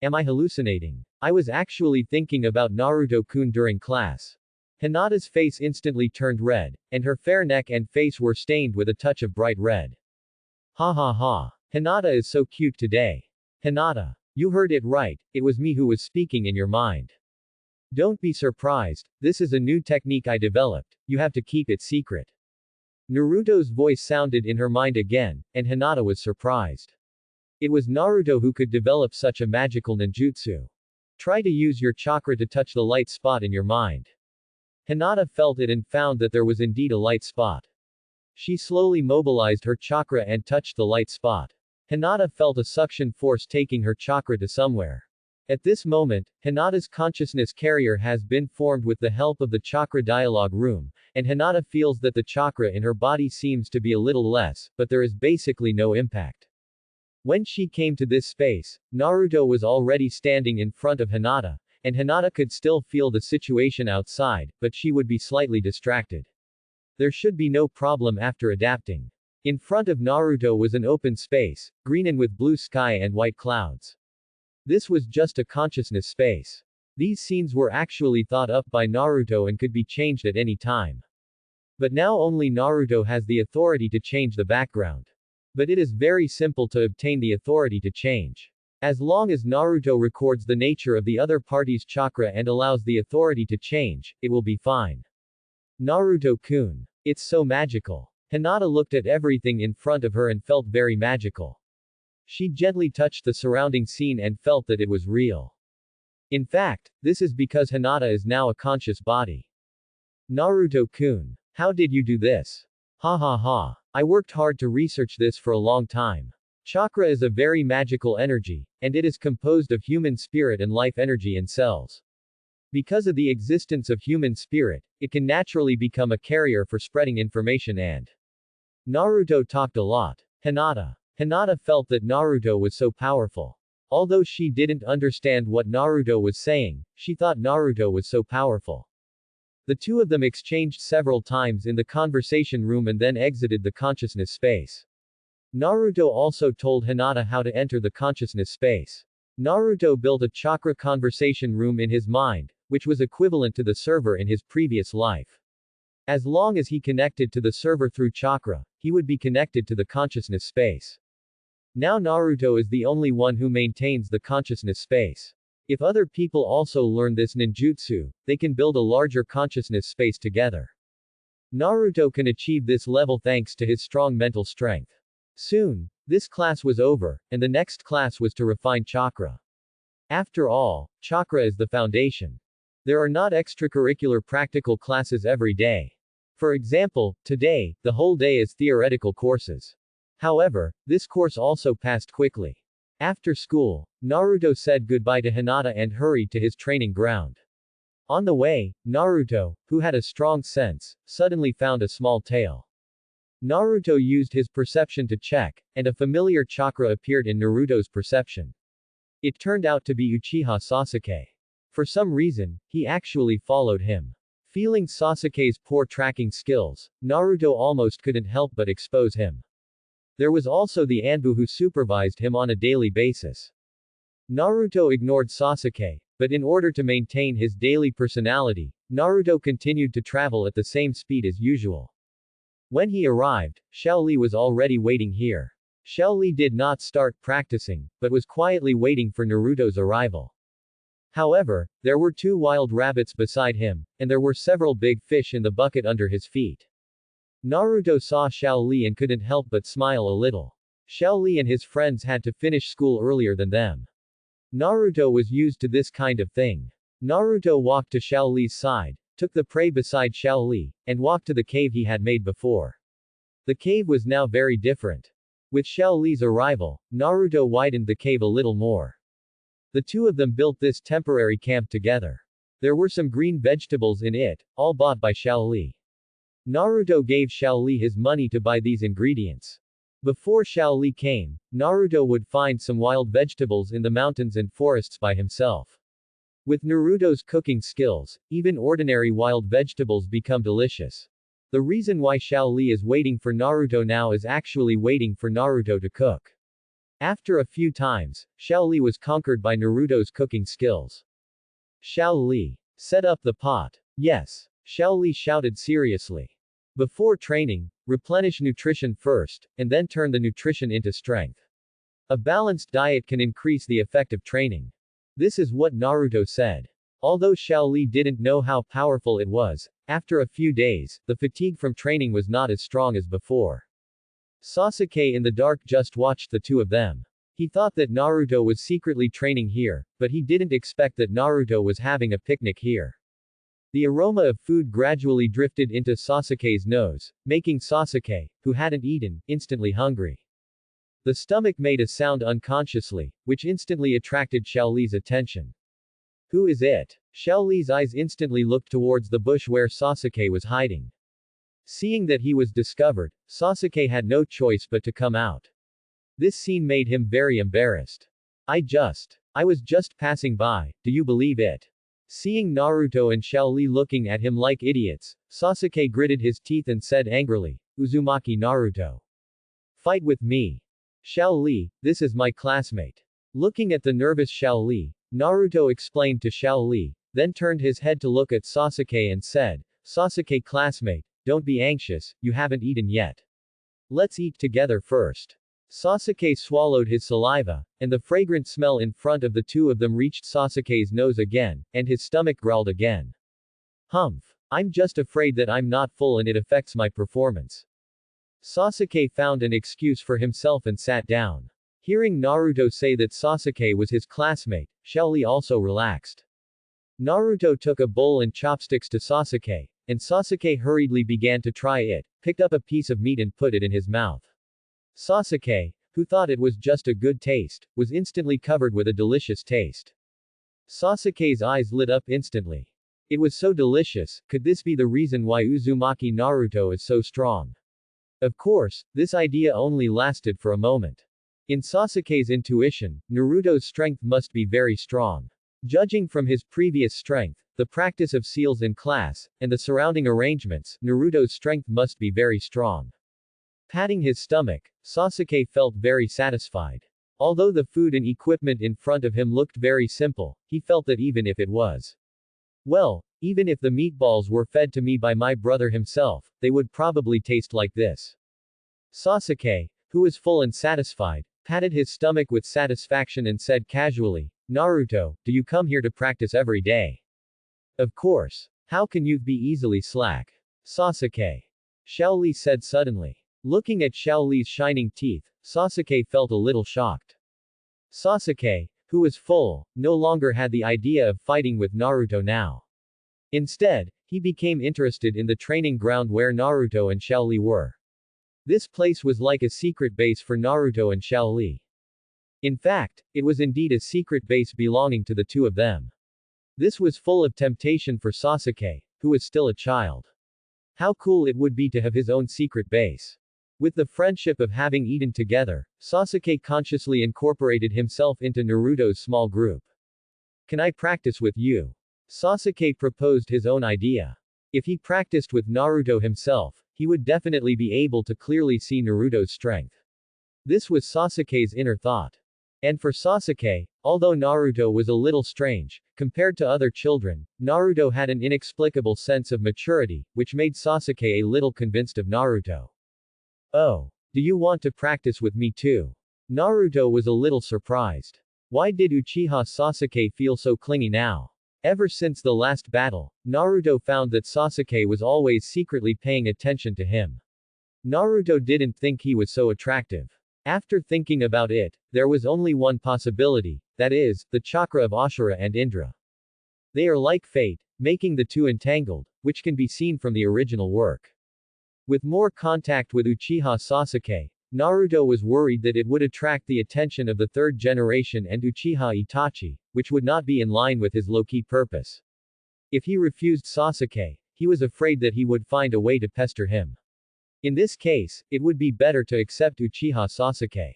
Am I hallucinating? I was actually thinking about Naruto-kun during class. Hinata's face instantly turned red, and her fair neck and face were stained with a touch of bright red. Ha ha ha. Hinata is so cute today. Hinata. You heard it right, it was me who was speaking in your mind. Don't be surprised, this is a new technique I developed, you have to keep it secret. Naruto's voice sounded in her mind again, and Hinata was surprised. It was Naruto who could develop such a magical ninjutsu. Try to use your chakra to touch the light spot in your mind. Hinata felt it and found that there was indeed a light spot. She slowly mobilized her chakra and touched the light spot. Hinata felt a suction force taking her chakra to somewhere. At this moment, Hinata's consciousness carrier has been formed with the help of the chakra dialogue room, and Hinata feels that the chakra in her body seems to be a little less, but there is basically no impact. When she came to this space, Naruto was already standing in front of Hinata, and Hinata could still feel the situation outside, but she would be slightly distracted. There should be no problem after adapting. In front of Naruto was an open space, green and with blue sky and white clouds. This was just a consciousness space. These scenes were actually thought up by Naruto and could be changed at any time. But now only Naruto has the authority to change the background. But it is very simple to obtain the authority to change. As long as Naruto records the nature of the other party's chakra and allows the authority to change, it will be fine. Naruto-kun. It's so magical. Hinata looked at everything in front of her and felt very magical. She gently touched the surrounding scene and felt that it was real. In fact, this is because Hinata is now a conscious body. Naruto-kun. How did you do this? Ha ha ha. I worked hard to research this for a long time. Chakra is a very magical energy, and it is composed of human spirit and life energy in cells. Because of the existence of human spirit, it can naturally become a carrier for spreading information and Naruto talked a lot. Hinata felt that Naruto was so powerful. Although she didn't understand what Naruto was saying, she thought Naruto was so powerful. The two of them exchanged several times in the conversation room and then exited the consciousness space. Naruto also told Hinata how to enter the consciousness space. Naruto built a chakra conversation room in his mind, which was equivalent to the server in his previous life. As long as he connected to the server through chakra, he would be connected to the consciousness space. Now Naruto is the only one who maintains the consciousness space. If other people also learn this ninjutsu, they can build a larger consciousness space together. Naruto can achieve this level thanks to his strong mental strength. Soon, this class was over, and the next class was to refine chakra. After all, chakra is the foundation. There are not extracurricular practical classes every day. For example, today, the whole day is theoretical courses. However, this course also passed quickly. After school, Naruto said goodbye to Hinata and hurried to his training ground. On the way, Naruto, who had a strong sense, suddenly found a small tail. Naruto used his perception to check, and a familiar chakra appeared in Naruto's perception. It turned out to be Uchiha Sasuke. For some reason, he actually followed him. Feeling Sasuke's poor tracking skills, Naruto almost couldn't help but expose him. There was also the Anbu who supervised him on a daily basis. Naruto ignored Sasuke, but in order to maintain his daily personality, Naruto continued to travel at the same speed as usual. When he arrived, Xiao Li was already waiting here. Xiao Li did not start practicing, but was quietly waiting for Naruto's arrival. However, there were 2 wild rabbits beside him, and there were several big fish in the bucket under his feet. Naruto saw Xiao Li and couldn't help but smile a little. Xiao Li and his friends had to finish school earlier than them. Naruto was used to this kind of thing. Naruto walked to Xiao Li's side, took the prey beside Xiao Li, and walked to the cave he had made before. The cave was now very different. With Xiao Li's arrival, Naruto widened the cave a little more. The 2 of them built this temporary camp together. There were some green vegetables in it, all bought by Xiao Li. Naruto gave Xiao Li his money to buy these ingredients. Before Xiao Li came, Naruto would find some wild vegetables in the mountains and forests by himself. With Naruto's cooking skills, even ordinary wild vegetables become delicious. The reason why Xiao Li is waiting for Naruto now is actually waiting for Naruto to cook. After a few times, Xiao Li was conquered by Naruto's cooking skills. Xiao Li, set up the pot. Yes. Xiao Li shouted seriously. Before training, replenish nutrition first, and then turn the nutrition into strength. A balanced diet can increase the effect of training. This is what Naruto said. Although Xiao Li didn't know how powerful it was, after a few days, the fatigue from training was not as strong as before. Sasuke in the dark just watched the 2 of them. He thought that Naruto was secretly training here, but he didn't expect that Naruto was having a picnic here. The aroma of food gradually drifted into Sasuke's nose, making Sasuke, who hadn't eaten, instantly hungry. The stomach made a sound unconsciously, which instantly attracted Xiao Li's attention. Who is it? Xiao Li's eyes instantly looked towards the bush where Sasuke was hiding. Seeing that he was discovered, Sasuke had no choice but to come out. This scene made him very embarrassed. I was just passing by, do you believe it? Seeing Naruto and Xiao Li looking at him like idiots, Sasuke gritted his teeth and said angrily, Uzumaki Naruto. Fight with me. Xiao Li, this is my classmate. Looking at the nervous Xiao Li, Naruto explained to Xiao Li, then turned his head to look at Sasuke and said, Sasuke classmate, don't be anxious, you haven't eaten yet. Let's eat together first. Sasuke swallowed his saliva, and the fragrant smell in front of the 2 of them reached Sasuke's nose again, and his stomach growled again. Humph. I'm just afraid that I'm not full and it affects my performance. Sasuke found an excuse for himself and sat down. Hearing Naruto say that Sasuke was his classmate, Xiao Li also relaxed. Naruto took a bowl and chopsticks to Sasuke, and Sasuke hurriedly began to try it, picked up a piece of meat and put it in his mouth. Sasuke, who thought it was just a good taste, was instantly covered with a delicious taste. Sasuke's eyes lit up instantly. It was so delicious, could this be the reason why Uzumaki Naruto is so strong? Of course, this idea only lasted for a moment. In Sasuke's intuition, Naruto's strength must be very strong. Judging from his previous strength, the practice of seals in class, and the surrounding arrangements, Naruto's strength must be very strong. Patting his stomach, Sasuke felt very satisfied. Although the food and equipment in front of him looked very simple, he felt that even if it was Well, even if the meatballs were fed to me by my brother himself, they would probably taste like this. Sasuke, who was full and satisfied, patted his stomach with satisfaction and said casually, Naruto, do you come here to practice every day? Of course. How can youth be easily slack? Sasuke. Xiaoli said suddenly. Looking at Xiaoli's shining teeth, Sasuke felt a little shocked. Sasuke, who was full, no longer had the idea of fighting with Naruto now. Instead, he became interested in the training ground where Naruto and Xiaoli were. This place was like a secret base for Naruto and Xiaoli. In fact, it was indeed a secret base belonging to the two of them. This was full of temptation for Sasuke, who was still a child. How cool it would be to have his own secret base. With the friendship of having eaten together, Sasuke consciously incorporated himself into Naruto's small group. Can I practice with you? Sasuke proposed his own idea. If he practiced with Naruto himself, he would definitely be able to clearly see Naruto's strength. This was Sasuke's inner thought. And for Sasuke, although Naruto was a little strange, compared to other children, Naruto had an inexplicable sense of maturity, which made Sasuke a little convinced of Naruto. Oh. Do you want to practice with me too? Naruto was a little surprised. Why did Uchiha Sasuke feel so clingy now? Ever since the last battle, Naruto found that Sasuke was always secretly paying attention to him. Naruto didn't think he was so attractive. After thinking about it, there was only one possibility, that is, the chakra of Ashura and Indra. They are like fate, making the two entangled, which can be seen from the original work. With more contact with Uchiha Sasuke, Naruto was worried that it would attract the attention of the third generation and Uchiha Itachi, which would not be in line with his low-key purpose. If he refused Sasuke, he was afraid that he would find a way to pester him. In this case, it would be better to accept Uchiha Sasuke.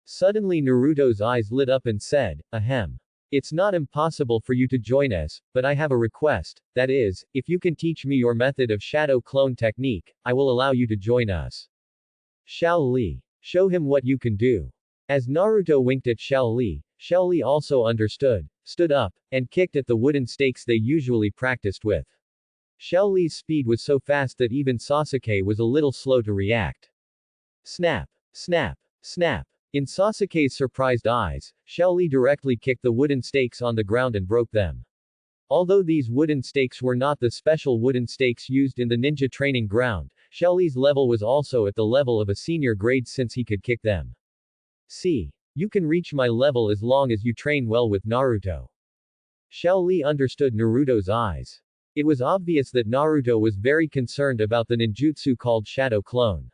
Suddenly Naruto's eyes lit up and said, Ahem. It's not impossible for you to join us, but I have a request, that is, if you can teach me your method of shadow clone technique, I will allow you to join us. Xiaoli. Show him what you can do. As Naruto winked at Xiaoli, Xiaoli also understood, stood up, and kicked at the wooden stakes they usually practiced with. Xiaoli's speed was so fast that even Sasuke was a little slow to react. Snap! Snap! Snap! In Sasuke's surprised eyes, Xiaoli directly kicked the wooden stakes on the ground and broke them. Although these wooden stakes were not the special wooden stakes used in the ninja training ground, Xiaoli's level was also at the level of a senior grade since he could kick them. See. You can reach my level as long as you train well with Naruto. Xiaoli understood Naruto's eyes. It was obvious that Naruto was very concerned about the ninjutsu called Shadow Clone.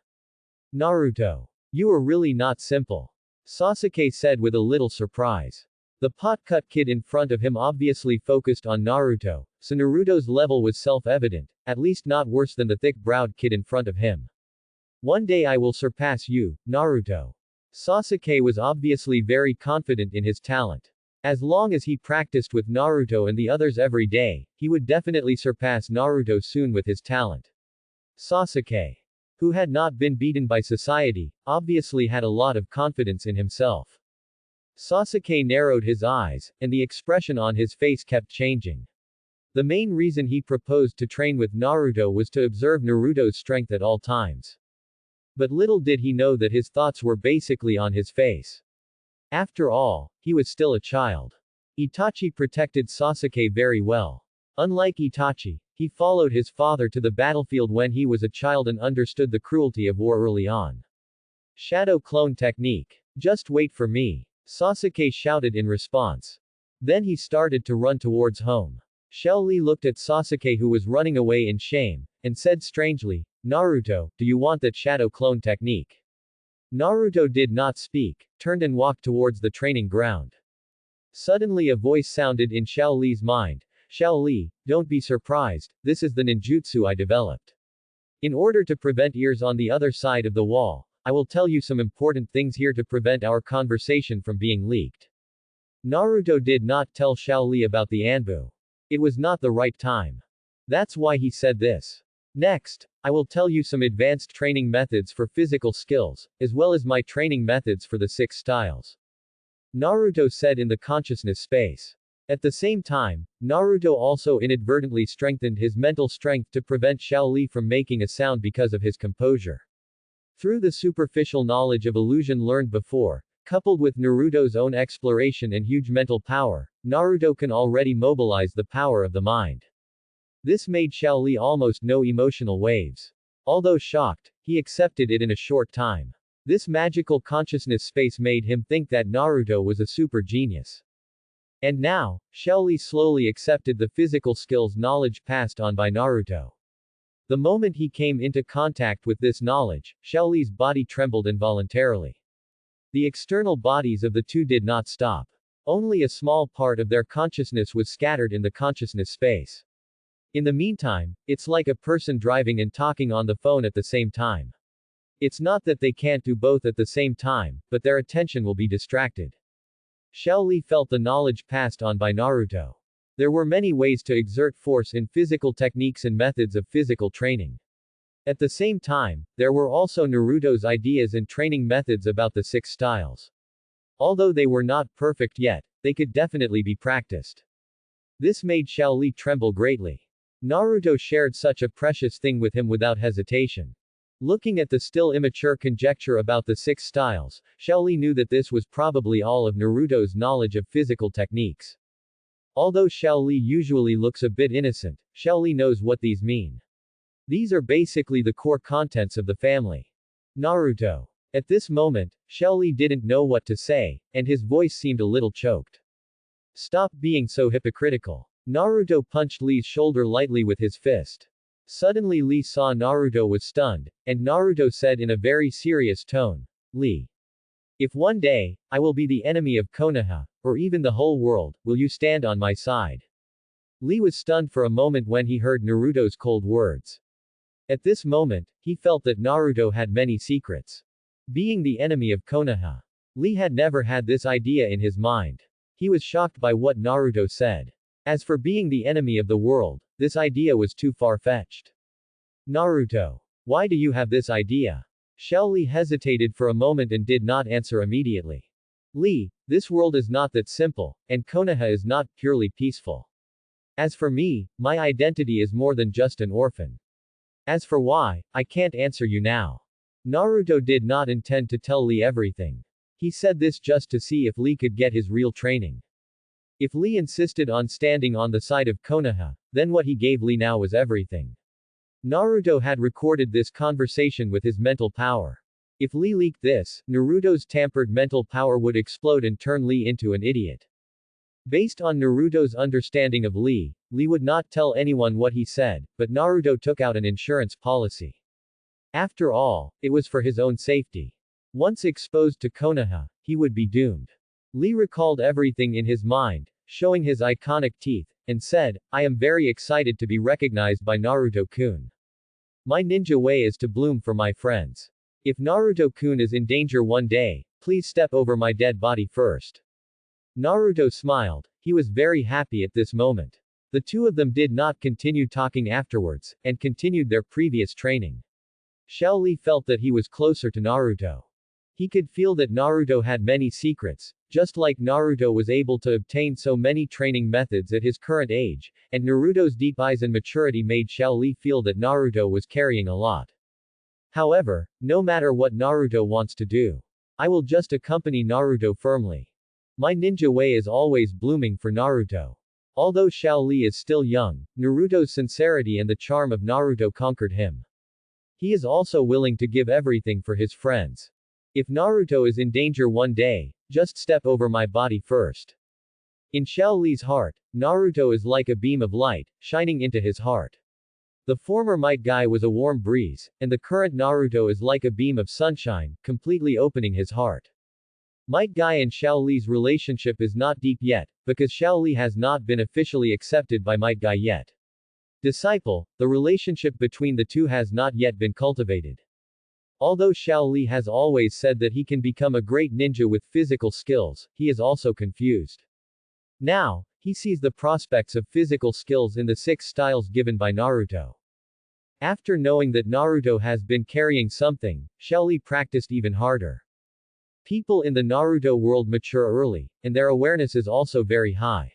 Naruto. You are really not simple. Sasuke said with a little surprise. The pot-cut kid in front of him obviously focused on Naruto, so Naruto's level was self-evident, at least not worse than the thick-browed kid in front of him. One day I will surpass you, Naruto. Sasuke was obviously very confident in his talent. As long as he practiced with Naruto and the others every day, he would definitely surpass Naruto soon with his talent. Sasuke, who had not been beaten by society, obviously had a lot of confidence in himself. Sasuke narrowed his eyes, and the expression on his face kept changing. The main reason he proposed to train with Naruto was to observe Naruto's strength at all times. But little did he know that his thoughts were basically on his face. After all, he was still a child. Itachi protected Sasuke very well. Unlike Itachi, he followed his father to the battlefield when he was a child and understood the cruelty of war early on. Shadow clone technique. Just wait for me. Sasuke shouted in response. Then he started to run towards home. Xiaoli looked at Sasuke who was running away in shame, and said strangely, Naruto, do you want that shadow clone technique? Naruto did not speak, turned and walked towards the training ground. Suddenly a voice sounded in Xiaoli's mind. Xiaoli, don't be surprised, this is the ninjutsu I developed. In order to prevent ears on the other side of the wall, I will tell you some important things here to prevent our conversation from being leaked. Naruto did not tell Xiaoli about the Anbu. It was not the right time. That's why he said this. Next, I will tell you some advanced training methods for physical skills, as well as my training methods for the 6 styles. Naruto said in the consciousness space. At the same time, Naruto also inadvertently strengthened his mental strength to prevent Xiao Li from making a sound because of his composure. Through the superficial knowledge of illusion learned before, coupled with Naruto's own exploration and huge mental power, Naruto can already mobilize the power of the mind. This made Xiao Li almost no emotional waves. Although shocked, he accepted it in a short time. This magical consciousness space made him think that Naruto was a super genius. And now, Xiao Li slowly accepted the physical skills knowledge passed on by Naruto. The moment he came into contact with this knowledge, Xiao Li's body trembled involuntarily. The external bodies of the two did not stop. Only a small part of their consciousness was scattered in the consciousness space. In the meantime, it's like a person driving and talking on the phone at the same time. It's not that they can't do both at the same time, but their attention will be distracted. Xiao Li felt the knowledge passed on by Naruto. There were many ways to exert force in physical techniques and methods of physical training. At the same time, there were also Naruto's ideas and training methods about the 6 styles. Although they were not perfect yet, they could definitely be practiced. This made Xiao Li tremble greatly. Naruto shared such a precious thing with him without hesitation. Looking at the still immature conjecture about the 6 styles, Xiao Li knew that this was probably all of Naruto's knowledge of physical techniques. Although Xiao Li usually looks a bit innocent, Xiao Li knows what these mean. These are basically the core contents of the family. Naruto. At this moment, Xiao Li didn't know what to say, and his voice seemed a little choked. Stop being so hypocritical. Naruto punched Li's shoulder lightly with his fist. Suddenly Li saw Naruto was stunned, and Naruto said in a very serious tone, Li. If one day, I will be the enemy of Konoha, or even the whole world, will you stand on my side? Li was stunned for a moment when he heard Naruto's cold words. At this moment, he felt that Naruto had many secrets. Being the enemy of Konoha. Li had never had this idea in his mind. He was shocked by what Naruto said. As for being the enemy of the world, this idea was too far-fetched. Naruto. Why do you have this idea? Xiao Li hesitated for a moment and did not answer immediately. Li, this world is not that simple, and Konoha is not purely peaceful. As for me, my identity is more than just an orphan. As for why, I can't answer you now. Naruto did not intend to tell Li everything. He said this just to see if Li could get his real training. If Li insisted on standing on the side of Konoha, then what he gave Li now was everything. Naruto had recorded this conversation with his mental power. If Li leaked this, Naruto's tampered mental power would explode and turn Li into an idiot. Based on Naruto's understanding of Li, Li would not tell anyone what he said, but Naruto took out an insurance policy. After all, it was for his own safety. Once exposed to Konoha, he would be doomed. Li recalled everything in his mind, showing his iconic teeth, and said, I am very excited to be recognized by Naruto-kun. My ninja way is to bloom for my friends. If Naruto-kun is in danger one day, please step over my dead body first. Naruto smiled. He was very happy at this moment. The two of them did not continue talking afterwards, and continued their previous training. Xiao Li felt that he was closer to Naruto. He could feel that Naruto had many secrets, just like Naruto was able to obtain so many training methods at his current age, and Naruto's deep eyes and maturity made Xiao Li feel that Naruto was carrying a lot. However, no matter what Naruto wants to do, I will just accompany Naruto firmly. My ninja way is always blooming for Naruto. Although Xiao Li is still young, Naruto's sincerity and the charm of Naruto conquered him. He is also willing to give everything for his friends. If Naruto is in danger one day, just step over my body first. In Xiao Li's heart, Naruto is like a beam of light, shining into his heart. The former Might Guy was a warm breeze, and the current Naruto is like a beam of sunshine, completely opening his heart. Might Guy and Xiao Li's relationship is not deep yet, because Xiao Li has not been officially accepted by Might Guy yet. Disciple, the relationship between the two has not yet been cultivated. Although Xiao Li has always said that he can become a great ninja with physical skills, he is also confused. Now, he sees the prospects of physical skills in the 6 styles given by Naruto. After knowing that Naruto has been carrying something, Xiao Li practiced even harder. People in the Naruto world mature early, and their awareness is also very high.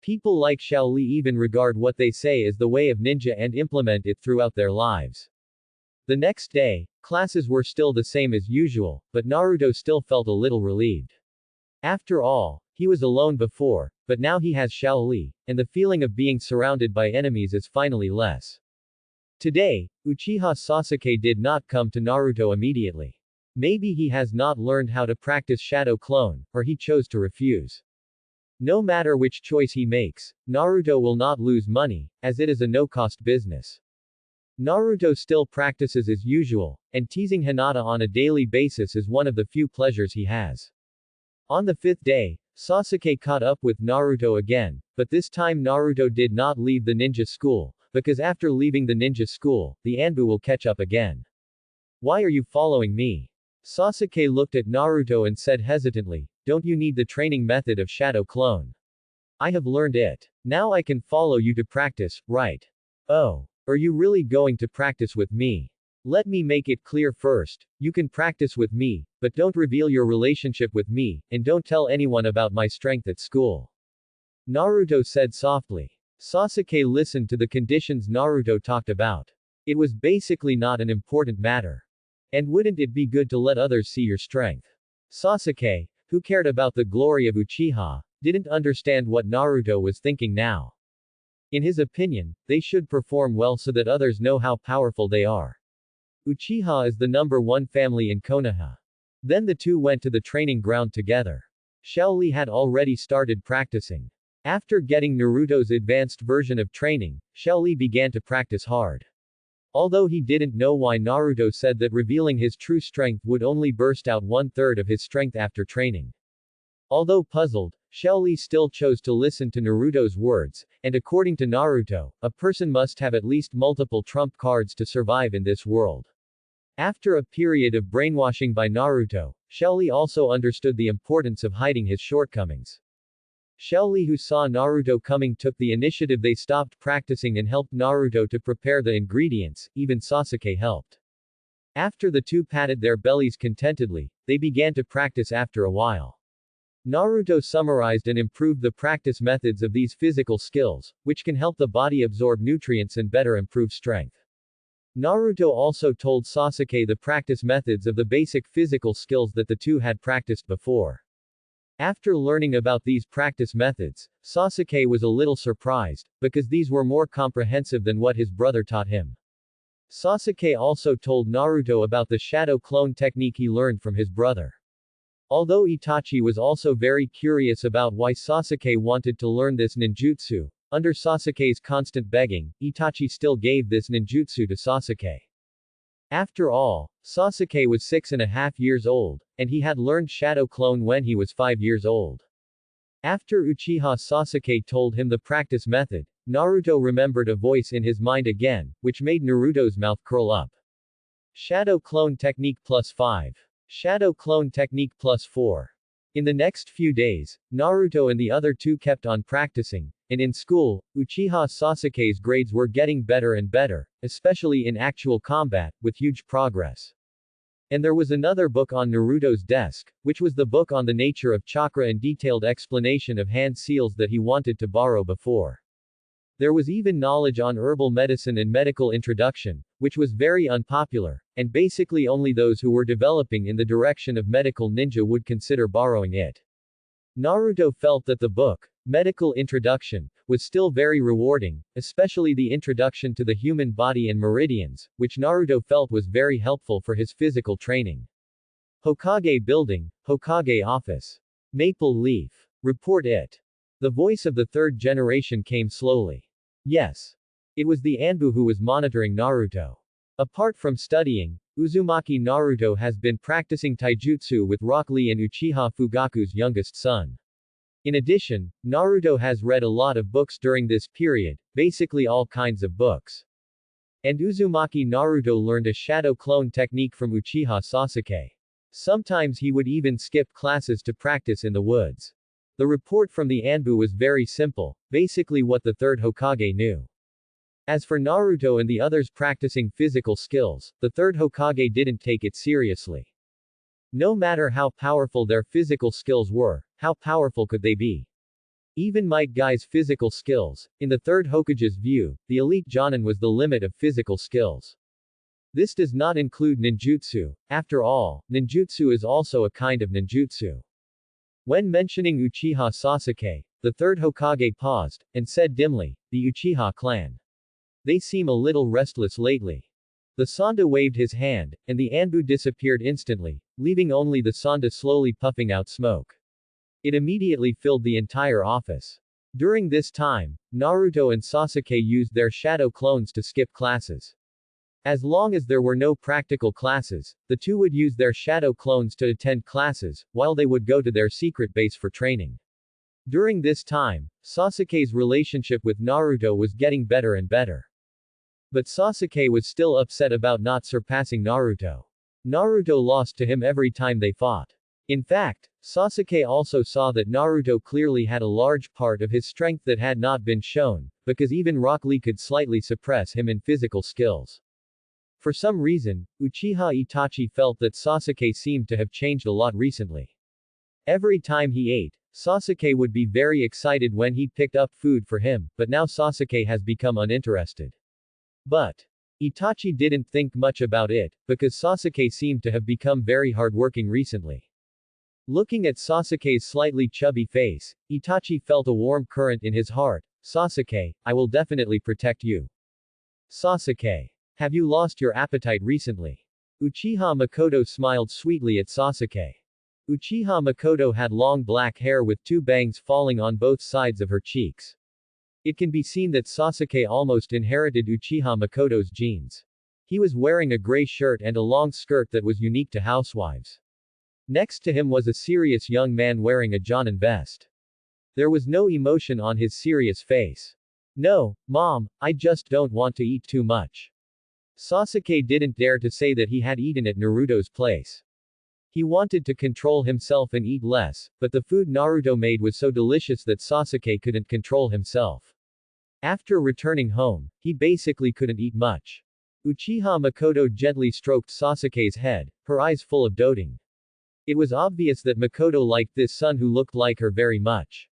People like Xiao Li even regard what they say as the way of ninja and implement it throughout their lives. The next day, classes were still the same as usual, but Naruto still felt a little relieved. After all, he was alone before, but now he has Xiao Li, and the feeling of being surrounded by enemies is finally less. Today, Uchiha Sasuke did not come to Naruto immediately. Maybe he has not learned how to practice Shadow Clone, or he chose to refuse. No matter which choice he makes, Naruto will not lose money, as it is a no-cost business. Naruto still practices as usual, and teasing Hinata on a daily basis is one of the few pleasures he has. On the fifth day, Sasuke caught up with Naruto again, but this time Naruto did not leave the ninja school, because after leaving the ninja school, the Anbu will catch up again. Why are you following me? Sasuke looked at Naruto and said hesitantly, don't you need the training method of Shadow Clone? I have learned it. Now I can follow you to practice, right? Oh. Are you really going to practice with me? Let me make it clear first, you can practice with me, but don't reveal your relationship with me, and don't tell anyone about my strength at school. Naruto said softly. Sasuke listened to the conditions Naruto talked about. It was basically not an important matter. And wouldn't it be good to let others see your strength? Sasuke, who cared about the glory of Uchiha, didn't understand what Naruto was thinking now. In his opinion, they should perform well so that others know how powerful they are. Uchiha is the number one family in Konoha. Then the two went to the training ground together. Xiao Li had already started practicing. After getting Naruto's advanced version of training, Xiao Li began to practice hard. Although he didn't know why Naruto said that revealing his true strength would only burst out 1/3 of his strength after training. Although puzzled, Xiao Li still chose to listen to Naruto's words, and according to Naruto, a person must have at least multiple trump cards to survive in this world. After a period of brainwashing by Naruto, Xiao Li also understood the importance of hiding his shortcomings. Xiao Li, who saw Naruto coming, took the initiative. They stopped practicing and helped Naruto to prepare the ingredients, even Sasuke helped. After the two patted their bellies contentedly, they began to practice after a while. Naruto summarized and improved the practice methods of these physical skills, which can help the body absorb nutrients and better improve strength. Naruto also told Sasuke the practice methods of the basic physical skills that the two had practiced before. After learning about these practice methods, Sasuke was a little surprised, because these were more comprehensive than what his brother taught him. Sasuke also told Naruto about the shadow clone technique he learned from his brother. Although Itachi was also very curious about why Sasuke wanted to learn this ninjutsu, under Sasuke's constant begging, Itachi still gave this ninjutsu to Sasuke. After all, Sasuke was 6.5 years old, and he had learned Shadow Clone when he was 5 years old. After Uchiha Sasuke told him the practice method, Naruto remembered a voice in his mind again, which made Naruto's mouth curl up. Shadow Clone Technique +5. Shadow Clone Technique +4. In the next few days, Naruto and the other two kept on practicing, and in school, Uchiha Sasuke's grades were getting better and better, especially in actual combat, with huge progress. And there was another book on Naruto's desk, which was the book on the nature of chakra and detailed explanation of hand seals that he wanted to borrow before. There was even knowledge on herbal medicine and medical introduction, which was very unpopular, and basically only those who were developing in the direction of medical ninja would consider borrowing it. Naruto felt that the book, Medical Introduction, was still very rewarding, especially the introduction to the human body and meridians, which Naruto felt was very helpful for his physical training. Hokage Building, Hokage Office. Maple Leaf. Report it. The voice of the third generation came slowly. Yes. It was the Anbu who was monitoring Naruto. Apart from studying, Uzumaki Naruto has been practicing taijutsu with Rock Lee and Uchiha Fugaku's youngest son. In addition, Naruto has read a lot of books during this period, basically all kinds of books. And Uzumaki Naruto learned a shadow clone technique from Uchiha Sasuke. Sometimes he would even skip classes to practice in the woods. The report from the Anbu was very simple, basically what the third Hokage knew. As for Naruto and the others practicing physical skills, the third Hokage didn't take it seriously. No matter how powerful their physical skills were, how powerful could they be? Even Might Guy's physical skills. In the third Hokage's view, the elite Jonin was the limit of physical skills. This does not include ninjutsu. After all, ninjutsu is also a kind of ninjutsu. When mentioning Uchiha Sasuke, the third Hokage paused, and said dimly, the Uchiha clan. They seem a little restless lately. The Sanda waved his hand, and the Anbu disappeared instantly, leaving only the Sanda slowly puffing out smoke. It immediately filled the entire office. During this time, Naruto and Sasuke used their shadow clones to skip classes. As long as there were no practical classes, the two would use their shadow clones to attend classes, while they would go to their secret base for training. During this time, Sasuke's relationship with Naruto was getting better and better. But Sasuke was still upset about not surpassing Naruto. Naruto lost to him every time they fought. In fact, Sasuke also saw that Naruto clearly had a large part of his strength that had not been shown, because even Rock Lee could slightly suppress him in physical skills. For some reason, Uchiha Itachi felt that Sasuke seemed to have changed a lot recently. Every time he ate, Sasuke would be very excited when he picked up food for him, but now Sasuke has become uninterested. But Itachi didn't think much about it, because Sasuke seemed to have become very hardworking recently. Looking at Sasuke's slightly chubby face, Itachi felt a warm current in his heart. Sasuke, I will definitely protect you. Sasuke. Have you lost your appetite recently? Uchiha Makoto smiled sweetly at Sasuke. Uchiha Makoto had long black hair with two bangs falling on both sides of her cheeks. It can be seen that Sasuke almost inherited Uchiha Makoto's genes. He was wearing a gray shirt and a long skirt that was unique to housewives. Next to him was a serious young man wearing a Jonin vest. There was no emotion on his serious face. No, Mom, I just don't want to eat too much. Sasuke didn't dare to say that he had eaten at Naruto's place. He wanted to control himself and eat less, but the food Naruto made was so delicious that Sasuke couldn't control himself. After returning home, he basically couldn't eat much. Uchiha Makoto gently stroked Sasuke's head, her eyes full of doting. It was obvious that Makoto liked this son who looked like her very much.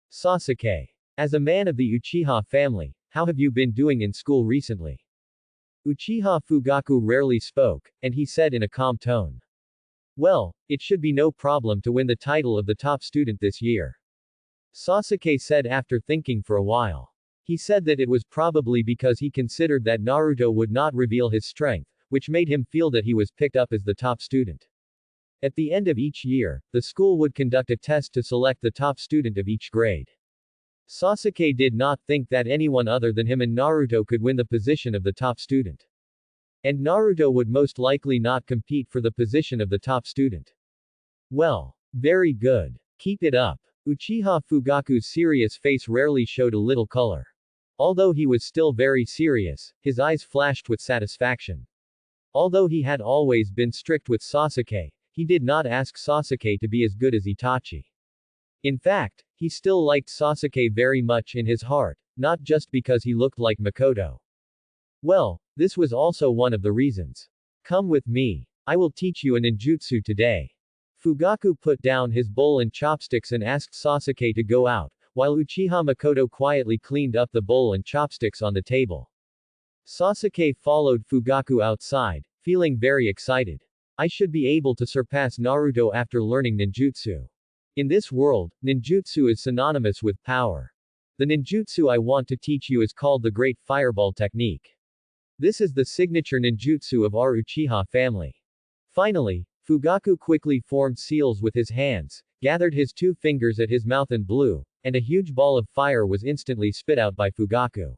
Sasuke. As a man of the Uchiha family, how have you been doing in school recently? Uchiha Fugaku rarely spoke, and he said in a calm tone. Well, it should be no problem to win the title of the top student this year. Sasuke said after thinking for a while. He said that it was probably because he considered that Naruto would not reveal his strength, which made him feel that he was picked up as the top student. At the end of each year, the school would conduct a test to select the top student of each grade. Sasuke did not think that anyone other than him and Naruto could win the position of the top student. And Naruto would most likely not compete for the position of the top student. Well, very good. Keep it up. Uchiha Fugaku's serious face rarely showed a little color. Although he was still very serious, his eyes flashed with satisfaction. Although he had always been strict with Sasuke, he did not ask Sasuke to be as good as Itachi. In fact, he still liked Sasuke very much in his heart, not just because he looked like Makoto. Well, this was also one of the reasons. Come with me. I will teach you a ninjutsu today. Fugaku put down his bowl and chopsticks and asked Sasuke to go out, while Uchiha Makoto quietly cleaned up the bowl and chopsticks on the table. Sasuke followed Fugaku outside, feeling very excited. I should be able to surpass Naruto after learning ninjutsu. In this world, ninjutsu is synonymous with power. The ninjutsu I want to teach you is called the Great Fireball Technique. This is the signature ninjutsu of our Uchiha family. Finally, Fugaku quickly formed seals with his hands, gathered his two fingers at his mouth and blew, and a huge ball of fire was instantly spit out by Fugaku.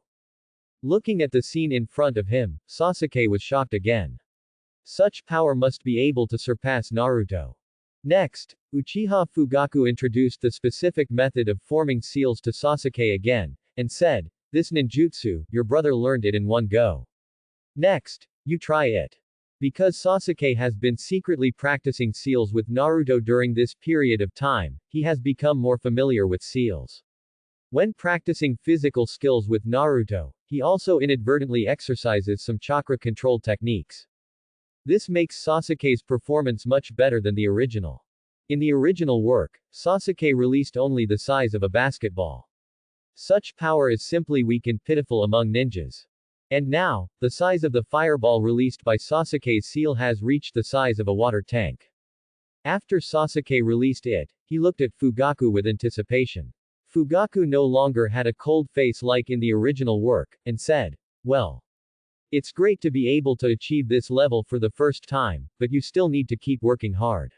Looking at the scene in front of him, Sasuke was shocked again. Such power must be able to surpass Naruto. Next, Uchiha Fugaku introduced the specific method of forming seals to Sasuke again, and said, "This ninjutsu, your brother learned it in one go. Next, you try it." Because Sasuke has been secretly practicing seals with Naruto during this period of time, he has become more familiar with seals. When practicing physical skills with Naruto, he also inadvertently exercises some chakra control techniques. This makes Sasuke's performance much better than the original. In the original work, Sasuke released only the size of a basketball. Such power is simply weak and pitiful among ninjas. And now, the size of the fireball released by Sasuke's seal has reached the size of a water tank. After Sasuke released it, he looked at Fugaku with anticipation. Fugaku no longer had a cold face like in the original work, and said, "Well, it's great to be able to achieve this level for the first time, but you still need to keep working hard.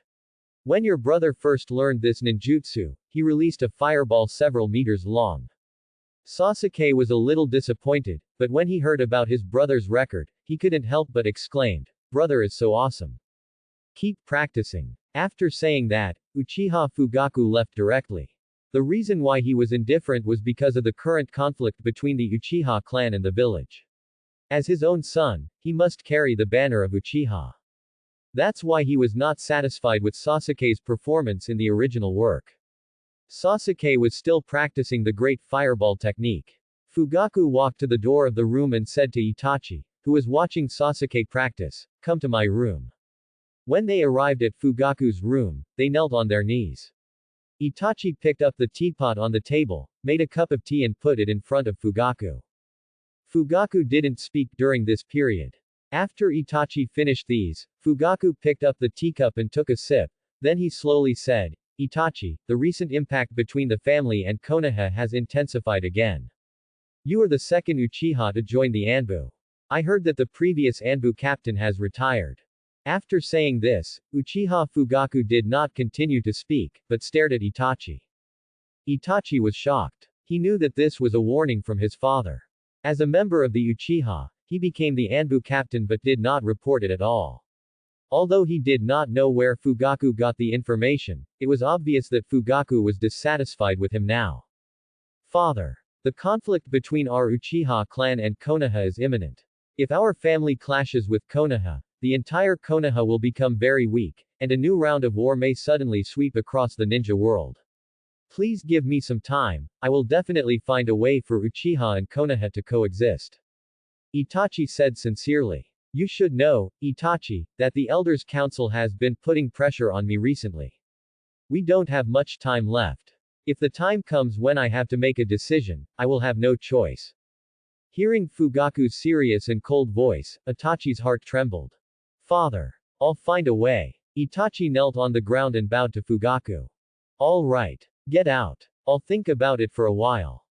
When your brother first learned this ninjutsu, he released a fireball several meters long." Sasuke was a little disappointed, but when he heard about his brother's record, he couldn't help but exclaimed, "Brother is so awesome. Keep practicing." After saying that, Uchiha Fugaku left directly. The reason why he was indifferent was because of the current conflict between the Uchiha clan and the village. As his own son, he must carry the banner of Uchiha. That's why he was not satisfied with Sasuke's performance in the original work. Sasuke was still practicing the great fireball technique. Fugaku walked to the door of the room and said to Itachi, who was watching Sasuke practice, "Come to my room." When they arrived at Fugaku's room, they knelt on their knees. Itachi picked up the teapot on the table, made a cup of tea and put it in front of Fugaku. Fugaku didn't speak during this period. After Itachi finished these, Fugaku picked up the teacup and took a sip, then he slowly said, "Itachi, the recent impact between the family and Konoha has intensified again. You are the second Uchiha to join the Anbu. I heard that the previous Anbu captain has retired." After saying this, Uchiha Fugaku did not continue to speak, but stared at Itachi. Itachi was shocked. He knew that this was a warning from his father. As a member of the Uchiha, he became the Anbu captain but did not report it at all. Although he did not know where Fugaku got the information, it was obvious that Fugaku was dissatisfied with him now. "Father. The conflict between our Uchiha clan and Konoha is imminent. If our family clashes with Konoha, the entire Konoha will become very weak, and a new round of war may suddenly sweep across the ninja world. Please give me some time, I will definitely find a way for Uchiha and Konoha to coexist." Itachi said sincerely. "You should know, Itachi, that the Elders' Council has been putting pressure on me recently. We don't have much time left. If the time comes when I have to make a decision, I will have no choice." Hearing Fugaku's serious and cold voice, Itachi's heart trembled. "Father. I'll find a way." Itachi knelt on the ground and bowed to Fugaku. "All right. Get out. I'll think about it for a while."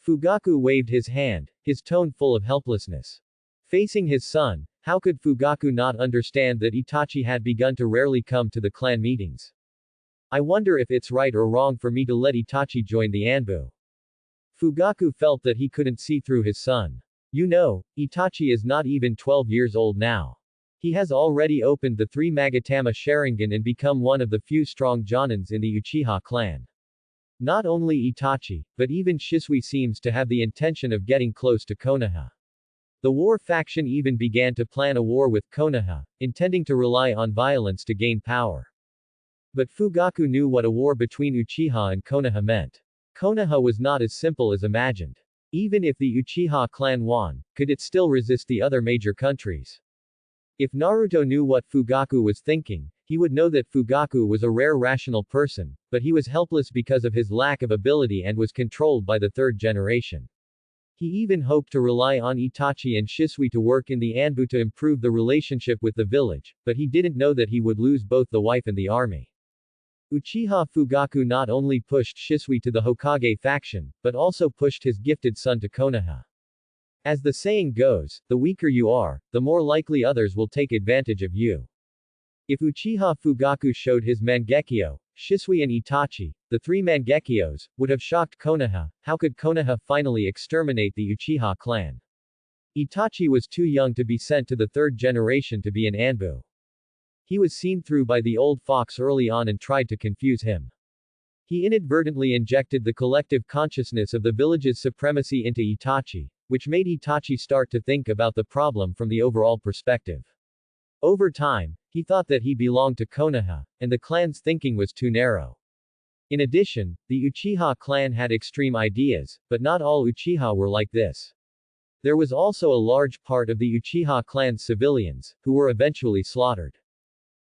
Fugaku waved his hand, his tone full of helplessness. Facing his son, how could Fugaku not understand that Itachi had begun to rarely come to the clan meetings? "I wonder if it's right or wrong for me to let Itachi join the Anbu." Fugaku felt that he couldn't see through his son. "You know, Itachi is not even 12 years old now. He has already opened the 3 Magatama Sharingan and become one of the few strong Jonins in the Uchiha clan. Not only Itachi, but even Shisui seems to have the intention of getting close to Konoha. The war faction even began to plan a war with Konoha, intending to rely on violence to gain power. But Fugaku knew what a war between Uchiha and Konoha meant. Konoha was not as simple as imagined. Even if the Uchiha clan won, could it still resist the other major countries? If Naruto knew what Fugaku was thinking, he would know that Fugaku was a rare rational person, but he was helpless because of his lack of ability and was controlled by the third generation. He even hoped to rely on Itachi and Shisui to work in the Anbu to improve the relationship with the village, but he didn't know that he would lose both the wife and the army. Uchiha Fugaku not only pushed Shisui to the Hokage faction, but also pushed his gifted son to Konoha. As the saying goes, the weaker you are, the more likely others will take advantage of you. If Uchiha Fugaku showed his Mangekyo, Shisui and Itachi, the 3 Mangekyos, would have shocked Konoha. How could Konoha finally exterminate the Uchiha clan? Itachi was too young to be sent to the third generation to be an Anbu. He was seen through by the old fox early on and tried to confuse him. He inadvertently injected the collective consciousness of the village's supremacy into Itachi, which made Itachi start to think about the problem from the overall perspective. Over time, he thought that he belonged to Konoha, and the clan's thinking was too narrow. In addition, the Uchiha clan had extreme ideas, but not all Uchiha were like this. There was also a large part of the Uchiha clan's civilians, who were eventually slaughtered.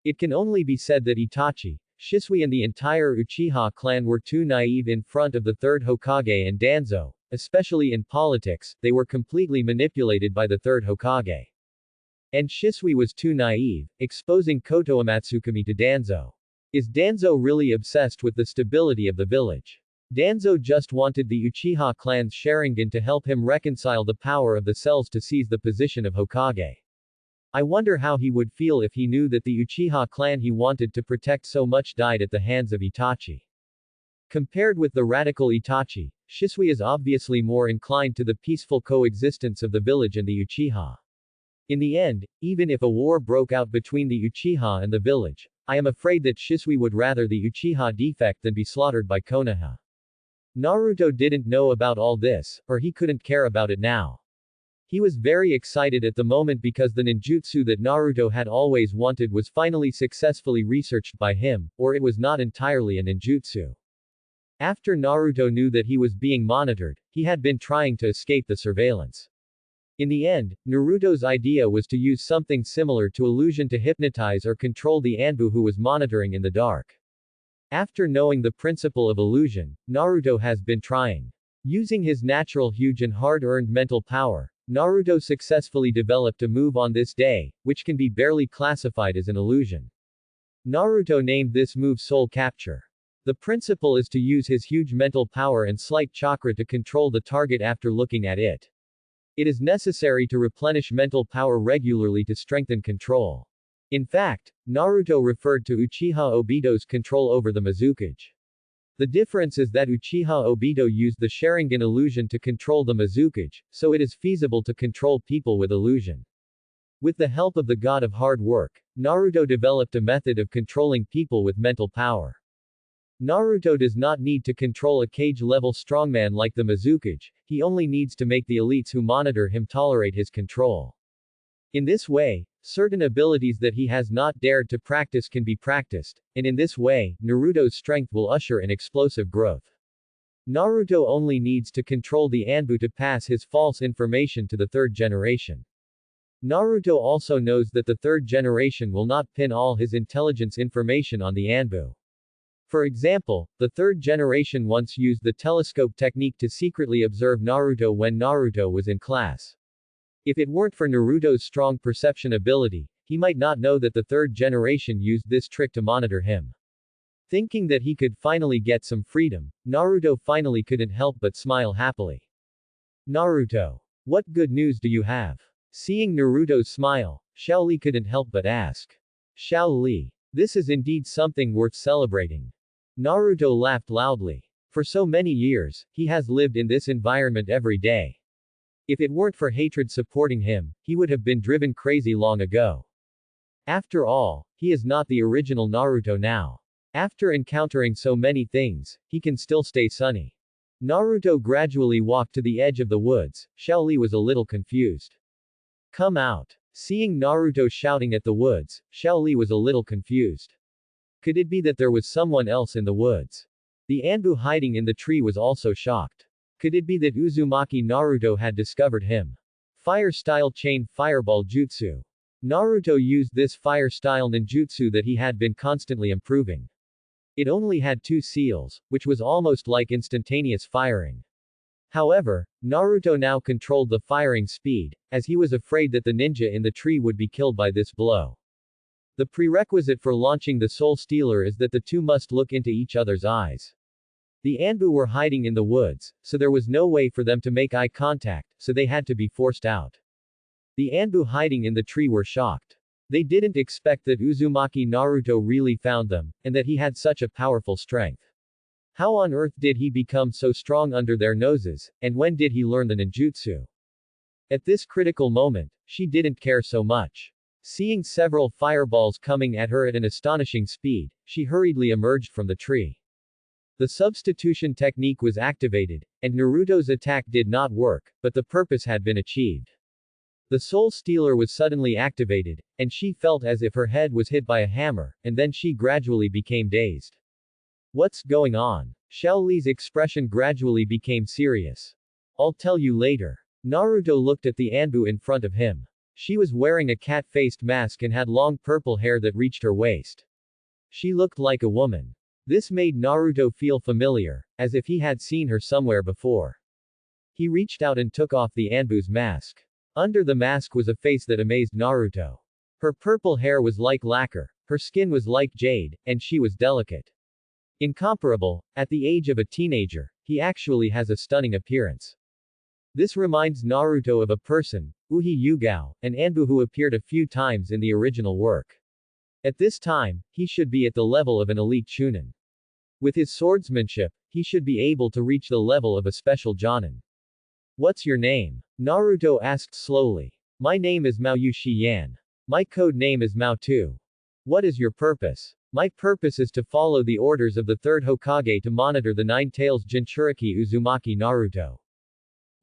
It can only be said that Itachi, Shisui and the entire Uchiha clan were too naive in front of the third Hokage and Danzo. Especially in politics, they were completely manipulated by the third Hokage. And Shisui was too naive, exposing Koto Amatsukami to Danzo. Is Danzo really obsessed with the stability of the village? Danzo just wanted the Uchiha clan's Sharingan to help him reconcile the power of the cells to seize the position of Hokage. I wonder how he would feel if he knew that the Uchiha clan he wanted to protect so much died at the hands of Itachi. Compared with the radical Itachi, Shisui is obviously more inclined to the peaceful coexistence of the village and the Uchiha. In the end, even if a war broke out between the Uchiha and the village, I am afraid that Shisui would rather the Uchiha defect than be slaughtered by Konoha. Naruto didn't know about all this, or he couldn't care about it now. He was very excited at the moment because the ninjutsu that Naruto had always wanted was finally successfully researched by him, or it was not entirely a ninjutsu. After Naruto knew that he was being monitored, he had been trying to escape the surveillance. In the end, Naruto's idea was to use something similar to illusion to hypnotize or control the Anbu who was monitoring in the dark. After knowing the principle of illusion, Naruto has been trying. Using his natural huge and hard-earned mental power, Naruto successfully developed a move on this day, which can be barely classified as an illusion. Naruto named this move Soul Capture. The principle is to use his huge mental power and slight chakra to control the target after looking at it. It is necessary to replenish mental power regularly to strengthen control. In fact, Naruto referred to Uchiha Obito's control over the Mizukage. The difference is that Uchiha Obito used the Sharingan illusion to control the Mizukage, so it is feasible to control people with illusion. With the help of the god of hard work, Naruto developed a method of controlling people with mental power. Naruto does not need to control a cage-level strongman like the Mizukage, he only needs to make the elites who monitor him tolerate his control. In this way, certain abilities that he has not dared to practice can be practiced, and in this way, Naruto's strength will usher in explosive growth. Naruto only needs to control the Anbu to pass his false information to the third generation. Naruto also knows that the third generation will not pin all his intelligence information on the Anbu. For example, the third generation once used the telescope technique to secretly observe Naruto when Naruto was in class. If it weren't for Naruto's strong perception ability, he might not know that the third generation used this trick to monitor him. Thinking that he could finally get some freedom, Naruto finally couldn't help but smile happily. Naruto. What good news do you have? Seeing Naruto's smile, Xiao Li couldn't help but ask. Xiao Li. This is indeed something worth celebrating. Naruto laughed loudly. For so many years, he has lived in this environment every day. If it weren't for hatred supporting him, he would have been driven crazy long ago. After all, he is not the original Naruto now. After encountering so many things, he can still stay sunny. Naruto gradually walked to the edge of the woods. Xiao Li was a little confused. Come out. Seeing Naruto shouting at the woods, Xiao Li was a little confused. Could it be that there was someone else in the woods? The Anbu hiding in the tree was also shocked. Could it be that Uzumaki Naruto had discovered him? Fire-style chain fireball jutsu. Naruto used this fire-style ninjutsu that he had been constantly improving. It only had 2 seals, which was almost like instantaneous firing. However, Naruto now controlled the firing speed, as he was afraid that the ninja in the tree would be killed by this blow. The prerequisite for launching the Soul Stealer is that the two must look into each other's eyes. The Anbu were hiding in the woods, so there was no way for them to make eye contact, so they had to be forced out. The Anbu hiding in the tree were shocked. They didn't expect that Uzumaki Naruto really found them, and that he had such a powerful strength. How on earth did he become so strong under their noses, and when did he learn the ninjutsu? At this critical moment, she didn't care so much. Seeing several fireballs coming at her at an astonishing speed, she hurriedly emerged from the tree. The substitution technique was activated, and Naruto's attack did not work, but the purpose had been achieved. The Soul Stealer was suddenly activated, and she felt as if her head was hit by a hammer, and then she gradually became dazed. What's going on? Xiao Li's expression gradually became serious. I'll tell you later. Naruto looked at the Anbu in front of him. She was wearing a cat-faced mask and had long purple hair that reached her waist. She looked like a woman. This made Naruto feel familiar, as if he had seen her somewhere before. He reached out and took off the Anbu's mask. Under the mask was a face that amazed Naruto. Her purple hair was like lacquer, her skin was like jade, and she was delicate. Incomparable, at the age of a teenager, he actually has a stunning appearance. This reminds Naruto of a person, Uhi Yugao, an Anbu who appeared a few times in the original work. At this time, he should be at the level of an elite chunin. With his swordsmanship, he should be able to reach the level of a special jonin. What's your name? Naruto asked slowly. My name is Mao Yan. My code name is Mao too. What is your purpose? My purpose is to follow the orders of the third Hokage to monitor the Nine Tails Jinchuriki Uzumaki Naruto.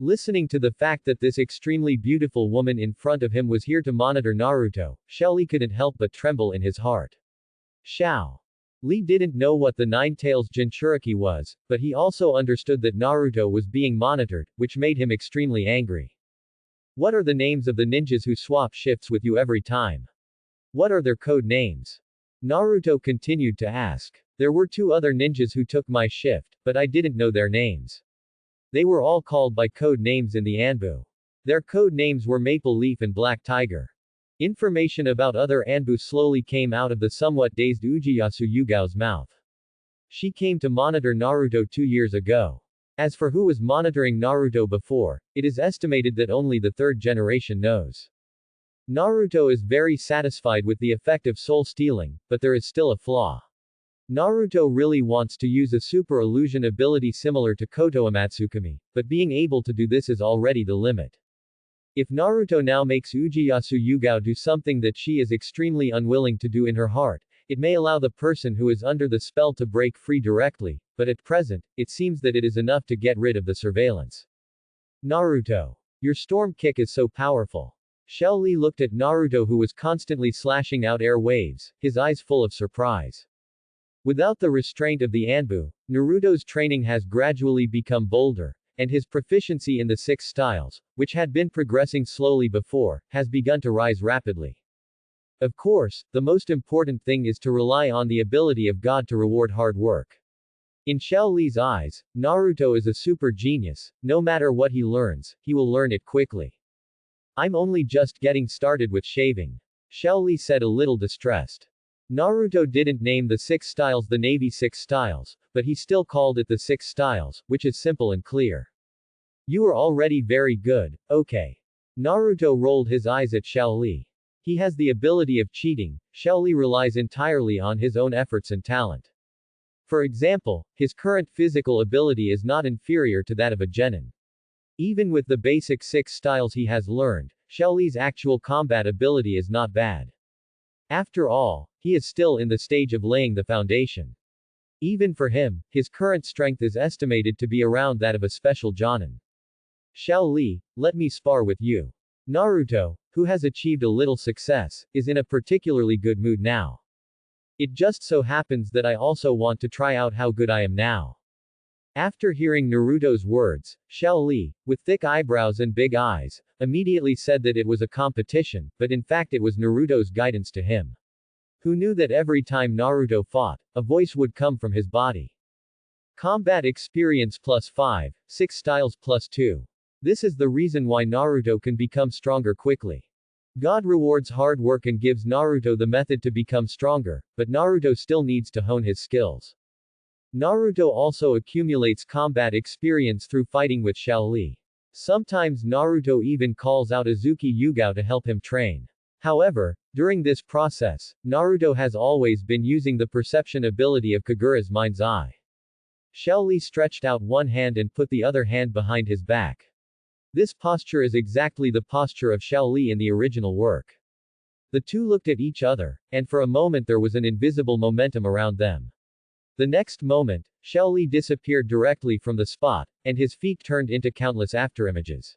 Listening to the fact that this extremely beautiful woman in front of him was here to monitor Naruto, Xiao Li couldn't help but tremble in his heart. Xiao Li didn't know what the Nine Tails Jinchuriki was, but he also understood that Naruto was being monitored, which made him extremely angry. What are the names of the ninjas who swap shifts with you every time? What are their code names? Naruto continued to ask. There were 2 other ninjas who took my shift, but I didn't know their names. They were all called by code names in the Anbu. Their code names were Maple Leaf and Black Tiger. Information about other Anbu slowly came out of the somewhat dazed Ujiyasu Yugao's mouth. She came to monitor Naruto 2 years ago. As for who was monitoring Naruto before, it is estimated that only the 3rd generation knows. Naruto is very satisfied with the effect of soul stealing, but there is still a flaw. Naruto really wants to use a super illusion ability similar to Koto Amatsukami, but being able to do this is already the limit. If Naruto now makes Ujiyasu Yugao do something that she is extremely unwilling to do in her heart, it may allow the person who is under the spell to break free directly, but at present, it seems that it is enough to get rid of the surveillance. Naruto. Your storm kick is so powerful. Xiao Li looked at Naruto who was constantly slashing out air waves, his eyes full of surprise. Without the restraint of the Anbu, Naruto's training has gradually become bolder, and his proficiency in the 6 styles, which had been progressing slowly before, has begun to rise rapidly. Of course, the most important thing is to rely on the ability of God to reward hard work. In Xiao Li's eyes, Naruto is a super genius. No matter what he learns, he will learn it quickly. I'm only just getting started with shaving. Xiao Li said a little distressed. Naruto didn't name the 6 styles the Navy 6 styles, but he still called it the 6 styles, which is simple and clear. You are already very good, okay. Naruto rolled his eyes at Xiao Li. He has the ability of cheating. Xiao Li relies entirely on his own efforts and talent. For example, his current physical ability is not inferior to that of a genin. Even with the basic 6 styles he has learned, Xiao Li's actual combat ability is not bad. After all, he is still in the stage of laying the foundation. Even for him, his current strength is estimated to be around that of a special jonin. Xiao Li, let me spar with you. Naruto, who has achieved a little success, is in a particularly good mood now. It just so happens that I also want to try out how good I am now. After hearing Naruto's words, Xiao Li, with thick eyebrows and big eyes, immediately said that it was a competition, but in fact it was Naruto's guidance to him. Who knew that every time Naruto fought, a voice would come from his body. Combat experience plus 5, 6 styles plus 2. This is the reason why Naruto can become stronger quickly. God rewards hard work and gives Naruto the method to become stronger, but Naruto still needs to hone his skills. Naruto also accumulates combat experience through fighting with Xiao Li. Sometimes Naruto even calls out Azuki Yugao to help him train. However, during this process, Naruto has always been using the perception ability of Kagura's mind's eye. Xiao Li stretched out one hand and put the other hand behind his back. This posture is exactly the posture of Xiao Li in the original work. The two looked at each other, and for a moment there was an invisible momentum around them. The next moment, Xiao Li disappeared directly from the spot, and his feet turned into countless afterimages.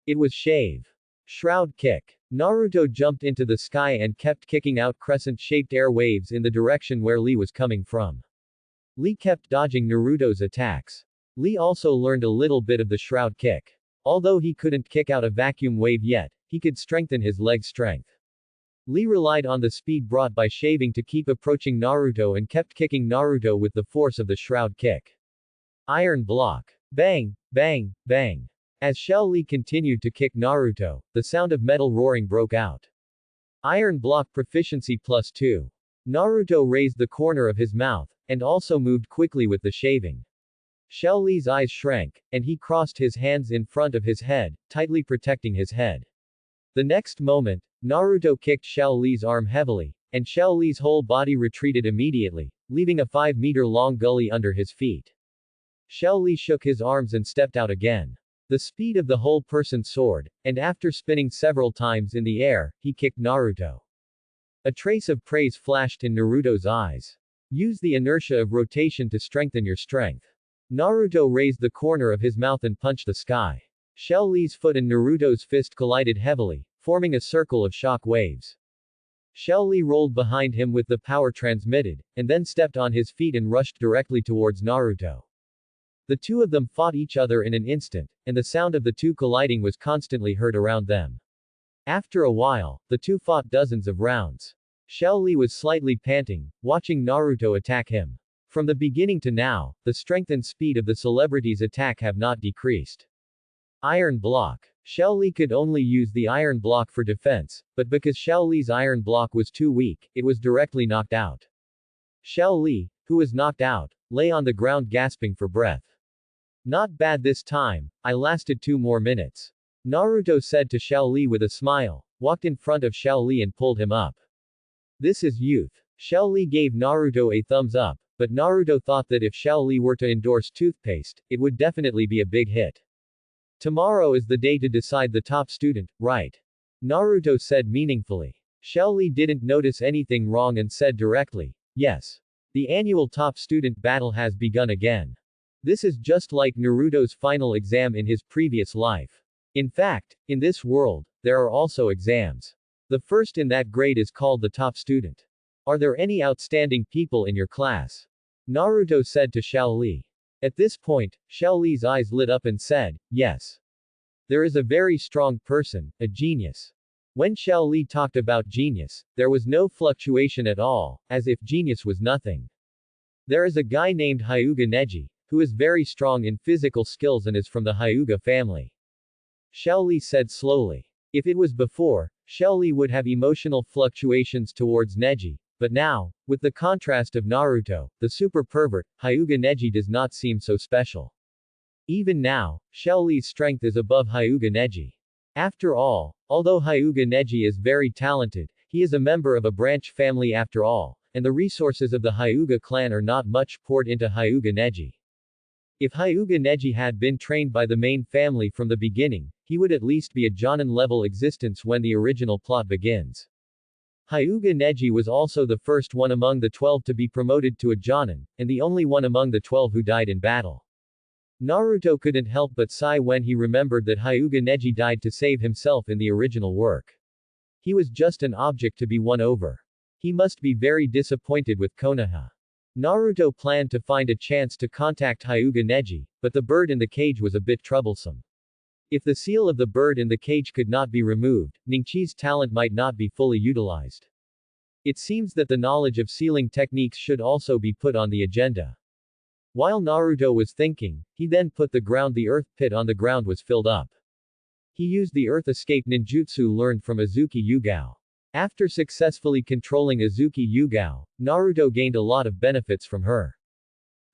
It was shave. Shroud kick. Naruto jumped into the sky and kept kicking out crescent-shaped air waves in the direction where Li was coming from. Li kept dodging Naruto's attacks. Li also learned a little bit of the shroud kick. Although he couldn't kick out a vacuum wave yet, he could strengthen his leg strength. Lee relied on the speed brought by shaving to keep approaching Naruto and kept kicking Naruto with the force of the shroud kick. Iron block. Bang, bang, bang. As Xiao Li continued to kick Naruto, the sound of metal roaring broke out. Iron block proficiency +2. Naruto raised the corner of his mouth, and also moved quickly with the shaving. Xiao Li's eyes shrank, and he crossed his hands in front of his head, tightly protecting his head. The next moment, Naruto kicked Xiao Li's arm heavily, and Xiao Li's whole body retreated immediately, leaving a 5-meter-long gully under his feet. Xiao Li shook his arms and stepped out again. The speed of the whole person soared, and after spinning several times in the air, he kicked Naruto. A trace of praise flashed in Naruto's eyes. Use the inertia of rotation to strengthen your strength. Naruto raised the corner of his mouth and punched the sky. Xiao Li's foot and Naruto's fist collided heavily, forming a circle of shock waves. Xiao Li rolled behind him with the power transmitted, and then stepped on his feet and rushed directly towards Naruto. The two of them fought each other in an instant, and the sound of the two colliding was constantly heard around them. After a while, the two fought dozens of rounds. Xiao Li was slightly panting, watching Naruto attack him. From the beginning to now, the strength and speed of the celebrity's attack have not decreased. Iron block. Xiao Li could only use the iron block for defense, but because Xiao Li's iron block was too weak, it was directly knocked out. Xiao Li, who was knocked out, lay on the ground gasping for breath. Not bad this time, I lasted 2 more minutes. Naruto said to Xiao Li with a smile, walked in front of Xiao Li and pulled him up. This is youth. Xiao Li gave Naruto a thumbs up, but Naruto thought that if Xiao Li were to endorse toothpaste, it would definitely be a big hit. Tomorrow is the day to decide the top student, right? Naruto said meaningfully. Xiao Li didn't notice anything wrong and said directly, yes. The annual top student battle has begun again. This is just like Naruto's final exam in his previous life. In fact, in this world, there are also exams. The first in that grade is called the top student. Are there any outstanding people in your class? Naruto said to Xiao Li. At this point, Xiao Li's eyes lit up and said, yes. There is a very strong person, a genius. When Xiao Li talked about genius, there was no fluctuation at all, as if genius was nothing. There is a guy named Hyuga Neji, who is very strong in physical skills and is from the Hyuga family. Xiao Li said slowly. If it was before, Xiao Li would have emotional fluctuations towards Neji, but now, with the contrast of Naruto, the super pervert, Hyuga Neji does not seem so special. Even now, Xiao Li's strength is above Hyuga Neji. After all, although Hyuga Neji is very talented, he is a member of a branch family after all, and the resources of the Hyuga clan are not much poured into Hyuga Neji. If Hyuga Neji had been trained by the main family from the beginning, he would at least be a Jonin-level existence when the original plot begins. Hyuga Neji was also the first one among the 12 to be promoted to a Jonin, and the only one among the 12 who died in battle. Naruto couldn't help but sigh when he remembered that Hyuga Neji died to save himself in the original work. He was just an object to be won over. He must be very disappointed with Konoha. Naruto planned to find a chance to contact Hyuga Neji, but the bird in the cage was a bit troublesome. If the seal of the bird in the cage could not be removed, Ningqi's talent might not be fully utilized. It seems that the knowledge of sealing techniques should also be put on the agenda. While Naruto was thinking, he then put the earth pit on the ground was filled up. He used the earth escape ninjutsu learned from Azuki Yugao. After successfully controlling Azuki Yugao, Naruto gained a lot of benefits from her.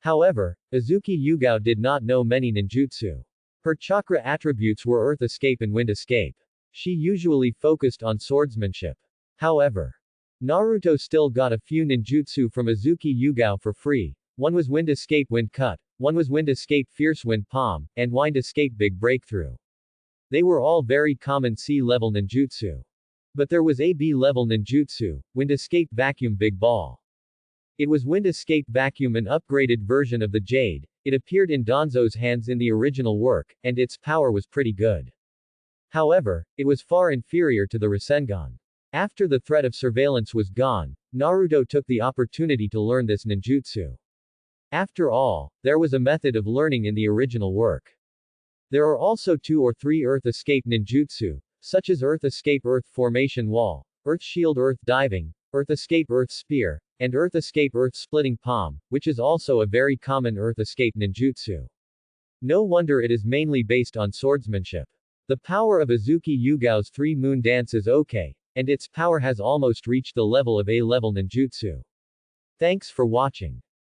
However, Azuki Yugao did not know many ninjutsu. Her chakra attributes were earth escape and wind escape. She usually focused on swordsmanship. However, Naruto still got a few ninjutsu from Azuki Yugao for free. One was wind escape wind cut, one was wind escape fierce wind palm, and wind escape big breakthrough. They were all very common C-level ninjutsu. But there was a B-level ninjutsu, wind escape vacuum big ball. It was wind escape vacuum, an upgraded version of the Jade. It appeared in Danzo's hands in the original work, and its power was pretty good. However, it was far inferior to the Rasengan. After the threat of surveillance was gone, Naruto took the opportunity to learn this ninjutsu. After all, there was a method of learning in the original work. There are also 2 or 3 earth escape ninjutsu, such as earth escape earth formation wall, Earth Shield Earth Diving, Earth Escape Earth Spear, and Earth Escape Earth Splitting Palm, which is also a very common Earth Escape ninjutsu. No wonder it is mainly based on swordsmanship. The power of Azuki Yugao's Three Moon Dance is okay, and its power has almost reached the level of A-level ninjutsu. Thanks for watching.